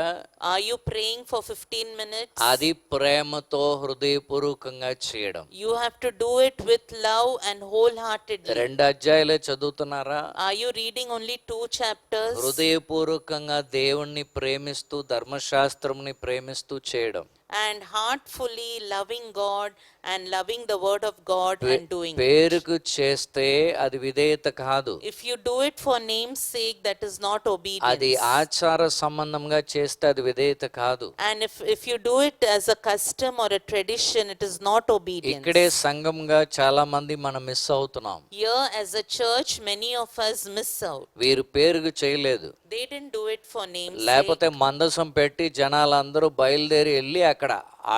Are you praying for 15 minutes? అది ప్రేమతో హృదయపూర్వకంగా చేయడం. You have to do it with love and wholeheartedly. 2 అధ్యాయాలే చదువుతున్నారా? Are you reading only 2 chapters? హృదయపూర్వకంగా దేవుణ్ణి ప్రేమిస్తూ ధర్మశాస్త్రంని ప్రేమిస్తూ చేయడం. And heartfully loving God and loving the word of God and doing it. పేరుకు చేస్తే అది విధేయత కాదు. If you do it for name's sake, that is not obedience. అది ఆచార సంబంధంగా చేస్తే అది విధేయత కాదు. And if you do it as a custom or a tradition, it is not obedience. ఇక్కడే సంఘంగా చాలా మంది మనం మిస్ అవుతున్నాం. Here as a church, many of us miss out. వీరు పేరుకు చేయలేదు. They didn't do it for name's లేకపోతే sake. మందసం పెట్టి జనాలందరూ బయలుదేరి వెళ్ళి అక్కడ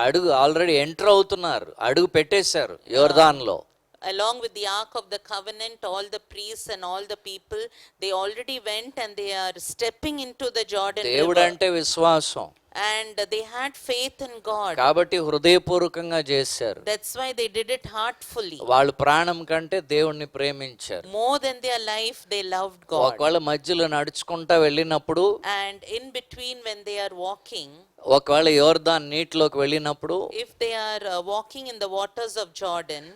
అడుగు ఆల్రెడీ ఎంటర్ అవుతున్నారు, అడుగు పెట్టేశారు యోర్దాన్లో. Along with the Ark of the Covenant, all the priests and all the people, they already went and they are stepping into the Jordan దేవుడు River. అంటే విశ్వాసం. And they had faith in God. కాబట్టి హృదయపూర్వకంగా చేశారు. That's why they did it heartfully. వాళ్ళు ప్రాణం కంటే దేవుణ్ణి ప్రేమించారు. More than their life, they loved God. ఒకవేళ మధ్యలో నడుచుకుంటా వెళ్ళినప్పుడు, And in between when they are walking, ఒకవేళ యోర్దాన్ నీటిలోకి వెళ్ళినప్పుడు, if they are walking in the waters of Jordan,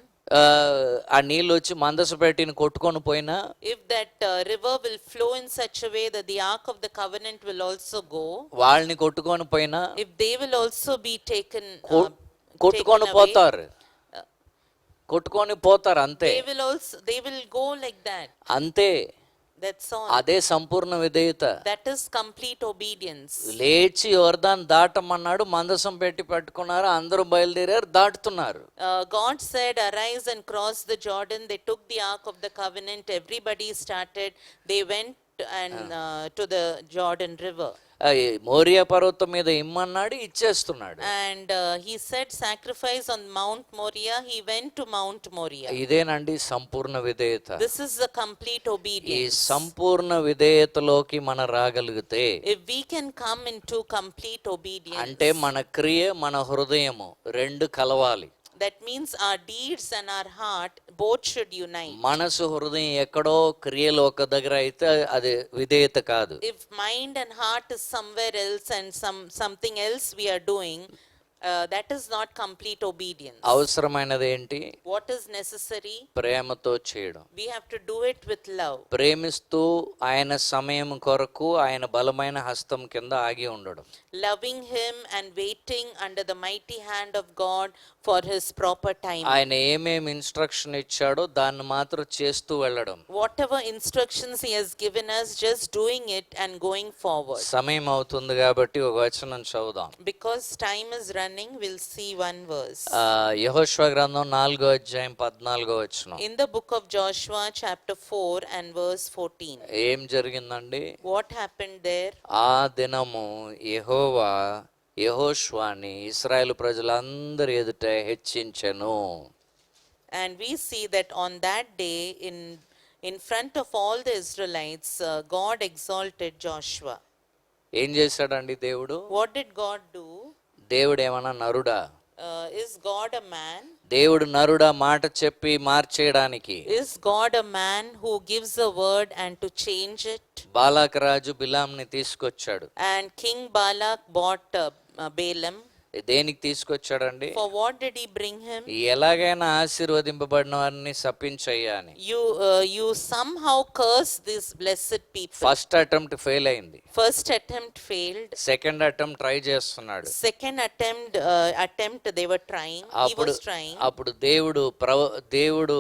ఆ నీళ్ళు వచ్చి మందస పెట్టిని కొట్టుకొని పోయినా, if that river will flow in such a way that the Ark of the Covenant will also go, వాళ్ళని కొట్టుకొని పోయినా, if they will also be taken కొట్టుకొని away, పోతారు, కొట్టుకొని పోతారు అంతే. they will go like that. అంతే. That's all. అదే సంపూర్ణ విధేయత. That is complete obedience. లేచి యోర్దాన్ దాటమన్నాడు, మందసం పెట్టి పట్టుకున్నారు, అందరూ బయలుదేరారు, దాటుతున్నారు. God said, arise and cross the Jordan. They took the Ark of the Covenant. Everybody started. They went and to the Jordan River. Morya పర్వతం మీద ఇమ్మన్నాడు, ఇచ్చేస్తున్నాడు. And he said sacrifice on Mount Moriah. He went to Mount Moriah. ఇదేనండి సంపూర్ణ విధేయత. This is the complete ఈ obedience. సంపూర్ణ విధేయతలోకి మనం రాగలిగితే, If we can come into complete obedience, అంటే మన క్రియ మన హృదయము రెండు కలవాలి. that means our deeds and our heart both should unite. మనసు హృదయం ఎక్కడో, క్రియలు ఒక దగ్గర అయితే అది విధేయత కాదు. If mind and heart is somewhere else and something else we are doing, that is not complete obedience. అవసరమైనది ఏంటి? What is necessary? ప్రేమతో చేయడం. We have to do it with love. ప్రేమిస్తూ ఆయన సమయం కొరకు ఆయన బలమైన హస్తం కింద ఆగి ఉండడం. Loving him and waiting under the mighty hand of God for his proper time. ఆయన ఏమేమి ఇన్స్ట్రక్షన్ ఇచ్చాడో దాన్ని మాత్రం చేస్తూ వెళ్ళడం. Whatever instructions he has given us, just doing it and going forward. సమయం అవుతుంది కాబట్టి ఒక వచనం చదువుదాం. Because time is running, we'll see one verse. యెహోషువ గ్రంథం 4వ అధ్యాయం 14వ వచనం. In the book of Joshua chapter 4 and verse 14. ఏం జరిగిందండి? What happened there? ఆ దినము యెహోవా యెహోషువని ఇశ్రాయేలు ప్రజలందరి ఎదుట హెచ్చించెను. And we see that on that day, in front of all the Israelites, God exalted Joshua. ఏం చేశాడండి దేవుడు? What did God do? దేవుడు ఏమన్నా నరుడా? Is God a man? దేవుడు నరుడా మాట చెప్పి మార్చేయడానికి? Is God a man who gives a word and to change it? బాలాక్ రాజు బిలాంని తీసుకొచ్చాడు. And King Balak bought Balaam. దేనికి తీసుకొచ్చాడండి? For what did he bring him? ఎలాగైనా ఆశీర్వదింపబడిన వారిని శపించయ్యా అని. You somehow curse these blessed people. First attempt fail అయింది. First attempt failed. Second attempt try చేస్తున్నాడు. Second attempt they were trying. He was trying. అప్పుడు దేవుడు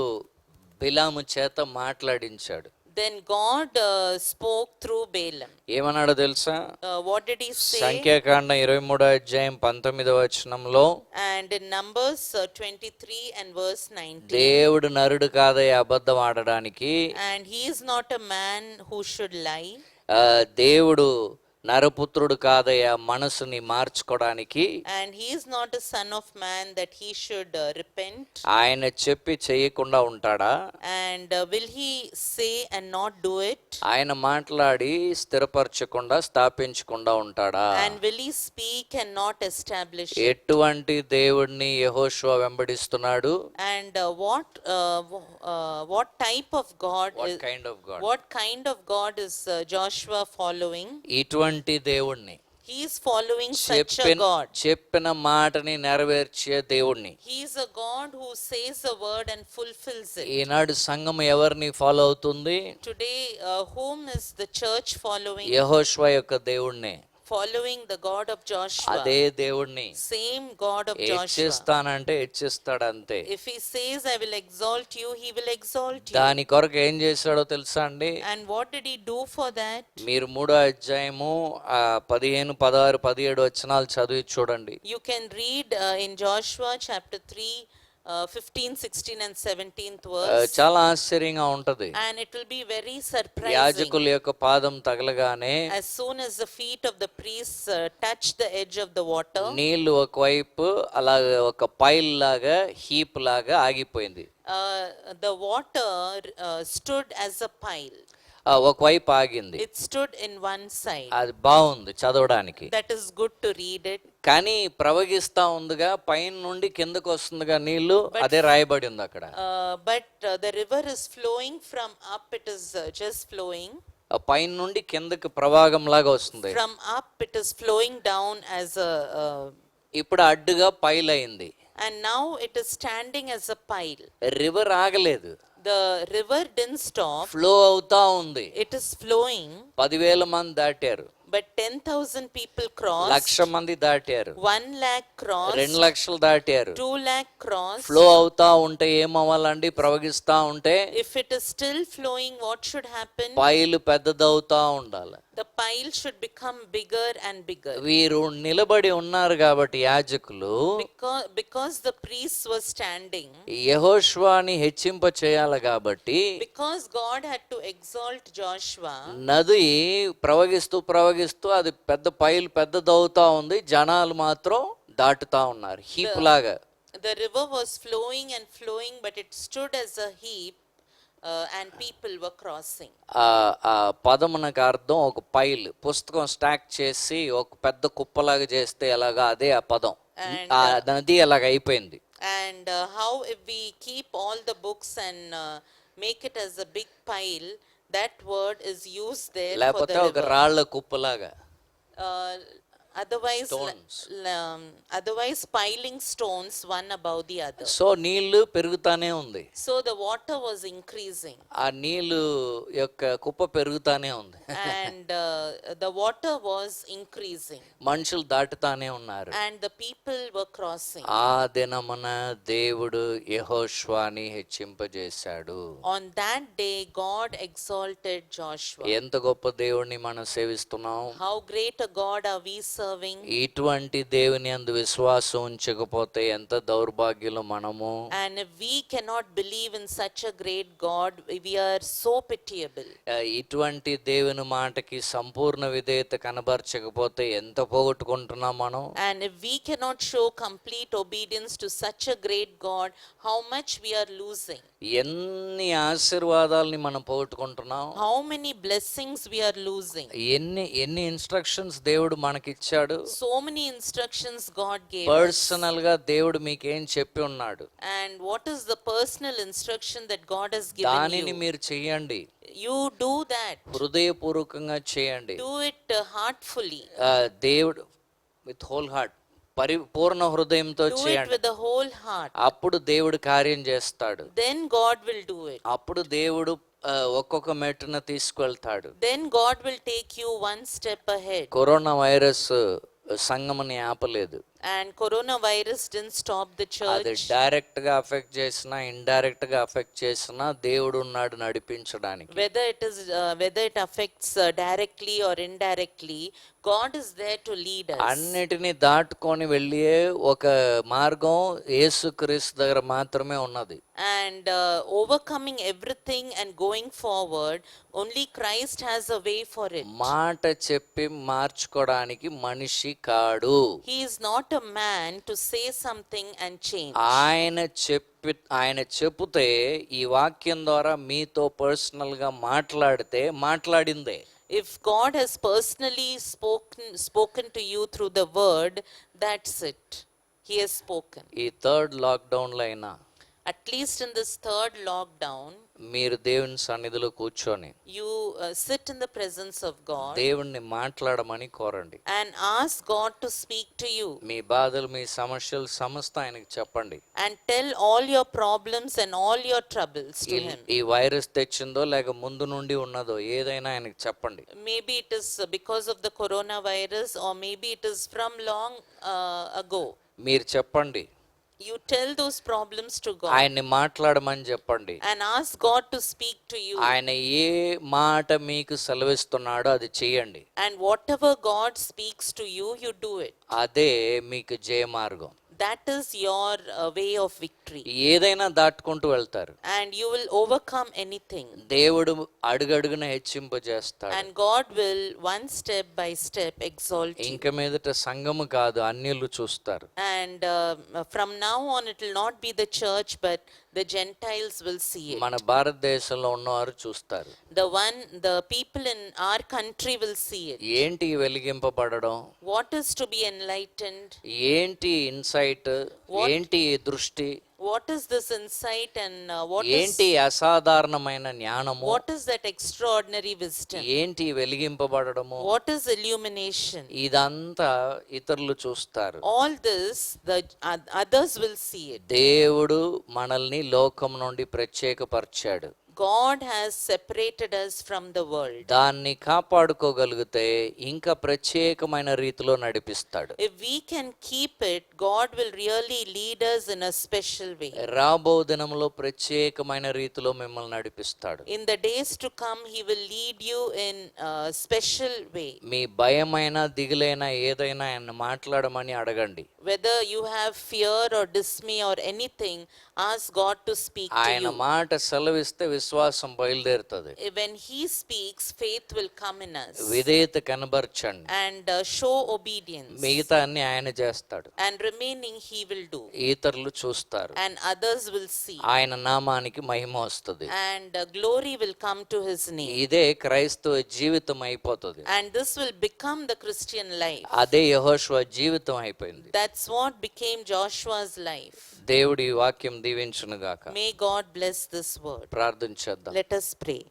బిలాము చేత మాట్లాడించాడు. Then God spoke through Balaam. ఏమన్నాడో తెలుసా? What did he say? సంఖ్యాకాండం 23వ అధ్యాయం 19వ వచనంలో, And in Numbers 23 and verse 19. దేవుడు నరుడు కాదయ్య అబద్ధం ఆడడానికి. And he is not a man who should lie. దేవుడు నరపుత్రుడు కాదయ్య మనసుని మార్చుకోవడానికి. And he is not a son of man that he should repent. ఆయన చెప్పి చేయకుండా ఉంటాడా? And will he say and not do it? ఆయన మాట్లాడి స్థిరపరచకుండా స్థాపించకుండా ఉంటాడా? And will he speak and not establish it? ఎటువంటి దేవుడిని యెహోషువ వెంబడిస్తున్నాడు? And what type of God What is, kind of God? what kind of God is Joshua following? ఇటువంటి దేవుణ్ణి. He is following such a God. చెప్పిన మాటని నెరవేర్చే దేవుణ్ణి. He is a God who says a word and fulfills it. ఈనాడు సంఘం ఎవరిని follow అవుతుంది? Today, whom is the church following? యెహోషువ యొక్క దేవుణ్ణి. Following the God of Joshua. అదే దేవుణ్ణి. Same God of Joshua. హెచ్చిస్తానంటే హెచ్చిస్తాడు అంతే. If he says I will exalt you, he will exalt you. దాని కొరకు ఏం చేశాడో తెలుసా అండి? And what did he do for that? మీరు 3వ అధ్యాయము 15, 16, 17 వచనాలు చదివి చూడండి. You can read in Joshua chapter 3, 15, 16 and 17th verse. చాలా ఆశ్చర్యంగా ఉంటది. And it will be very surprising. యాజకుల యొక్క పాదం తగలగానే As soon as the feet of the priests touch the edge of the water, నీళ్లు ఒకవైపు అలాగే ఒక పైల్ లాగా హీప్ లాగా ఆగిపోయింది. the water stood as a pile. ఒకవైపు ఆగింది. It stood in one side. అది బాగుంది చదవడానికి. That is good to read it. కానీ ప్రవహిస్తా ఉందిగా, పైన నుండి కిందకు వస్తుందిగా నీళ్లు, అదే రాయబడి ఉంది అక్కడ. But the river is flowing from up. It is just flowing. పైన నుండి కిందకి ప్రవాహం లాగా వస్తుంది. From up it is flowing down as a. ఇప్పుడు అడ్డుగా పైల్ అయింది. And now it is standing as a pile. River ఆగలేదు. The river didn't stop. Flow అవుతా ఉంది. It is flowing. 10,000 మంది దాటారు. But 10,000 people crossed. 1,00,000 మంది దాటారు. 1,00,000 crossed. 2,00,000 దాటారు. 2,00,000 crossed. ఫ్లో అవుతా ఉంటే ఏమవ్వాలండి? ప్రవహిస్తా ఉంటే If it is still flowing, what should happen? పైలు పెద్దదవుతా ఉండాలి. The pile should become bigger and bigger. వీరు నిలబడి ఉన్నారు కాబట్టి యాజకులు Because the priests were standing. యెహోషువని హెచ్చింప చేయాలి కాబట్టి, Because God had to exalt Joshua. నది ప్రవహిస్తూ అది పెద్ద పైలు పెద్దదవుతా ఉంది. జనాలు మాత్రం దాటుతా ఉన్నారు హీప్ లాగా. The river was flowing and flowing, but it stood as a heap. And people were crossing. ఆ పదమునకు అర్థం ఒక పైల్. పుస్తకం స్టాక్ చేసి ఒక పెద్ద కుప్పలాగా చేస్తే ఎలాగా, అదే ఆ పదం. నది అలాగ అయిపోయింది. And how if we keep all the books and make it as a big pile, that word is used there for లేకపోతే the ఒక river. రాళ్ల కుప్పలాగా. otherwise Stones. otherwise piling stones one above the other. So నీళ్లు పెరుగుతానే ఉంది, So the water was increasing, ఆ నీళ్లు యొక్క కుప్ప పెరుగుతానే ఉంది. and the water was increasing, మనుషులు దాటుతానే ఉన్నారు. and the people were crossing. ఆ దినమున దేవుడు యెహోషువని హెచ్చింపజేశాడు. On that day God exalted Joshua. ఎంత గొప్ప దేవుణ్ణి మనం సేవిస్తున్నాం. How great a God are we serving? ఇటువంటి దేవుని యందు విశ్వాసం ఉంచకపోతే ఎంత దౌర్భాగ్యులు మనము. And if we cannot believe in such a great God, we are so pitiable. ఇటువంటి దేవుని మాటకి సంపూర్ణ విధేయత కనబరచకపోతే ఎంత పోగొట్టుకుంటున్నాం మనం. And if we cannot show complete obedience to such a great God, how much we are losing. ఎన్ని ఆశీర్వాదాలని మనం పోగొట్టుకుంటున్నాం. How many blessings we are losing. ఎన్ని instructions దేవుడు మనకిచ్చాడు. So many instructions God gave us. Personal గా దేవుడు మీకేం చెప్పి ఉన్నాడు, And what is the personal instruction that God has given దానిని you? మీరు చెయ్యండి. You do that. హృదయపూర్వకంగా చేయండి. Do it heartfully. దేవుడు విత్ హోల్ హార్ట్, పరిపూర్ణ హృదయంతో Do it చేయండి. with the whole heart. అప్పుడు దేవుడు కార్యం చేస్తాడు. Then God will do it. అప్పుడు దేవుడు ఒక్కొక్క మెట్టున తీసుకువెళ్తాడు. Then God will take you one step ahead. Corona virus సంఘముని ఆపలేదు. And coronavirus didn't stop the అది church. డైరెక్ట్ గా అఫెక్ట్ చేసినా ఇండైరెక్ట్ గా అఫెక్ట్ చేసినా దేవుడు ఉన్నాడు నడిపించడానికి. Whether it affects directly or indirectly, God is there to lead us. అన్నిటిని దాటుకొని వెళ్ళే ఒక మార్గం యేసుక్రీస్తు దగ్గర మాత్రమే ఉన్నది. And overcoming everything and going forward, only Christ has a way for it. మాట చెప్పి మార్చుకోవడానికి మనిషి కాడు. He is not a man to say something and change. ఆయన చెప్పుతే ఈ వాక్యం ద్వారా మీతో పర్సనల్ గా మాట్లాడిందే. If God has personally spoken to you through the word, that's it. He has spoken. ఈ థర్డ్ లాక్డౌన్ లో అయినా At least in this third lockdown, మీరు దేవుని సన్నిధిలో కూర్చొని you sit in the presence of God దేవుణ్ణి మాట్లాడమని కోరండి. and ask God to speak to you. మీ బాధలు, మీ సమస్యలు సమస్త ఆయనకి చెప్పండి. And tell all your problems and all your troubles to him. ఈ వైరస్ తెచ్చిందో లేక ముందు నుండి ఉన్నదో ఏదైనా ఆయనకి చెప్పండి. Maybe it is because of the coronavirus, or maybe it is from long ago. మీరు చెప్పండి. You tell those problems to God ఆయన్ని మాట్లాడమని చెప్పండి. and ask God to speak to you. ఆయన ఏ మాట మీకు సెలవిస్తున్నాడో అది చేయండి. And whatever God speaks to you, you do it. అదే మీకు జయమార్గం. That is your way of victory. ఏదైనా దాటుకుంటూ వెళ్తారు. And you will overcome anything. దేవుడు అడుగడుగున హెచ్చింపజేస్తాడు. And God will one step by step exalt you. ఇంక మీదట సంఘము కాదు, అన్యులు చూస్తారు. And from now on, it will not be the church, but the Gentiles will see it. మన భారతదేశంలో ఉన్నవారు చూస్తారు. The people in our country will see it. ఏంటి వెలిగింపబడడం, What is to be enlightened? ఏంటి ఇన్సైట్, ఏంటి దృష్టి, What is this insight, and ఏంటి అసాధారణమైన జ్ఞానము, what is that extraordinary wisdom? ఏంటి వెలిగింపబడము, What is illumination? ఇదంతా ఇతరులు చూస్తారు. All this, the others will see it. దేవుడు మనల్ని లోకం నుండి ప్రత్యేకపరిచాడు. God has separated us from the world. దాన్ని కాపాడుకోగలిగితే ఇంకా ప్రత్యేకమైన రీతిలో నడిపిస్తాడు. If we can keep it, God will really lead us in a special way. రాబో దినంలో ప్రత్యేకమైన రీతిలో మిమ్మల్ని నడిపిస్తాడు. In the days to come, He will lead you in a special way. మీ భయమైన దిగులైన ఏదైనా ఆయన మాట్లాడమని అడగండి. Whether you have fear or dismay or anything, ask God to speak to ఆయన you. మాట సెలవిస్తే విశ్వాసం బయలుదేరుతుంది. When He speaks, faith will come in us. విధేయత కనబరచండి. And show obedience. మిగతా అన్ని ఆయన చేస్తాడు. And remaining He will do. ఇతరులు చూస్తారు. And others will see. ఆయన నామానికి మహిమ వస్తుంది. And glory will come to His name. ఇదే క్రైస్తవ జీవితం అయిపోతుంది. And this will become the Christian life. అదే యెహోషువ జీవితం అయిపోయింది. That's what became Joshua's life. దేవుడి వాక్యం దీవించును గాక. May God bless this word. ప్రార్థన చేద్దాం. Let us pray.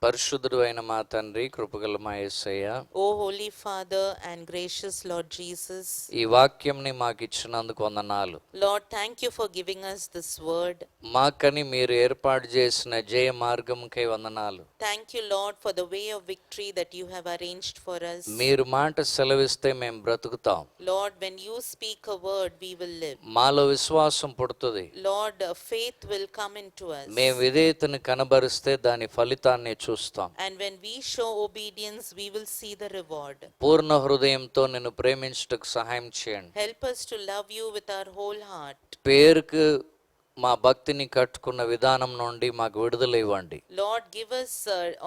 పరిశుద్ధుడు అయిన మా తండ్రి, కృపగల మా యేసయ్య, O Holy Father and gracious Lord Jesus, ఈ వాక్యంని మాకు ఇచ్చినందుకు వందనాలు. Lord, thank you for giving us this word. మాకని మీరు ఏర్పాటు చేసిన జయ మార్గంకై వందనాలు. Thank you, Lord, for the way of victory that you have arranged for us. మీరు మాట సెలవిస్తే మేము బ్రతుకుతాం. Lord, when you speak a word, we will live. మాలో విశ్వాసం పుడుతుంది. Lord, faith will come into us. మేము విధేయతను కనబరిస్తే దాని ఫలితాన్ని చూస్తాం. And when we show obedience, we will see the reward. పూర్ణ హృదయంతో నిన్ను ప్రేమించుటకు సహాయం చేయండి. Help us to love you with our whole heart. పేరుకు మా భక్తిని కట్టుకున్న విధానం నుండి మాకు విడుదల ఇవ్వండి. Lord, give us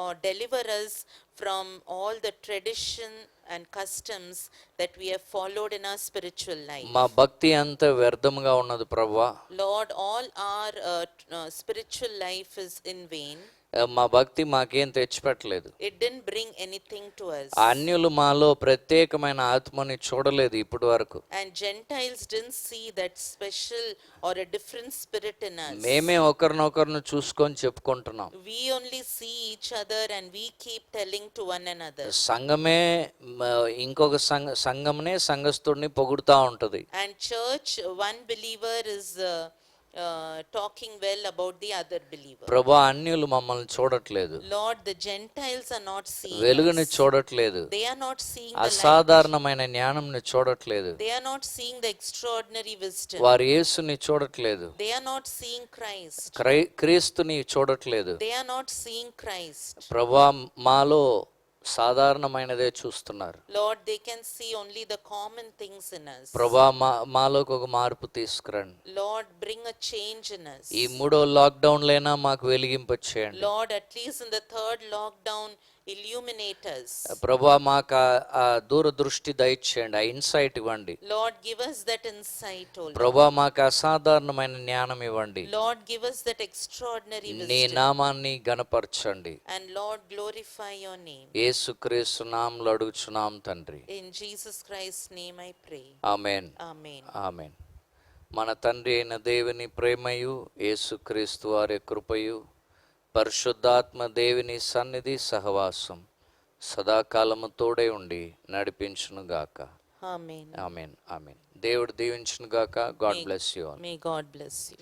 or deliver us from all the tradition and customs that we have followed in our spiritual life. మా భక్తి అంతా వ్యర్థంగా ఉన్నది ప్రభువా. Lord, all our spiritual life is in vain. మా భక్తి మాకేం తెచ్చిపెట్టలేదు. It didn't bring anything to us. అన్యులు మాలో ప్రత్యేకమైన ఆత్మని చూడలేదు ఇప్పటి వరకు. And Gentiles didn't see that special or a different spirit in us. మేమే ఒకరినొకరిని చూసుకొని చెప్పుకుంటున్నాం. We only see each other and we keep telling to one another. సంఘమే ఇంకొక సంఘంనే సంఘస్థుడిని పొగుడుతూ ఉంటది. And church, one believer is talking well about the other believer. ప్రభువా, అన్యులు మమ్మల్ని చూడట్లేదు. Lord, the Gentiles are not seeing వెలుగుని us. చూడట్లేదు. They are not seeing the light. అసాధారణమైన జ్ఞానంని చూడట్లేదు. They are not seeing the extraordinary wisdom. వారు యేసుని చూడట్లేదు. They are not seeing Christ. క్రీస్తుని చూడట్లేదు. They are not seeing Christ. ప్రభువా, మాలో సాధారణమైనదే చూస్తున్నారు. Lord, they can see only the common things in us. ప్రభువా, మాలోకి ఒక మార్పు తీసుకురండి. Lord, bring a change in us. ఈ 3వ లాక్డౌన్ లైనా మాకు వెలిగింపచేయండి. Lord, at least in the 3rd lockdown, illuminate us. ప్రభువా, మాకు ఆ దూరదృష్టి దయచేయండి, ఆ ఇన్సైట్ ఇవ్వండి. Lord, give us that insight, O Lord. ప్రభువా, మాకు అసాధారణమైన జ్ఞానం ఇవ్వండి. Lord, give us that extraordinary నీ wisdom. నామాన్ని గణపరచండి. And Lord, glorify your name. యేసుక్రీస్తు నామములో అడుగుచున్నాం తండ్రి. In Jesus Christ's name I pray. Amen. Amen. ఆమేన్. మన తండ్రి అయిన దేవుని ప్రేమయు, యేసుక్రీస్తు వారి కృపయు, పరిశుద్ధాత్మ దేవుని సన్నిధి సహవాసం సదాకాలము తోడై ఉండి నడిపించునుగాక. Amen. ఆమేన్. ఆమేన్. దేవుడు దీవించునుగాక. God bless you all. May God bless you.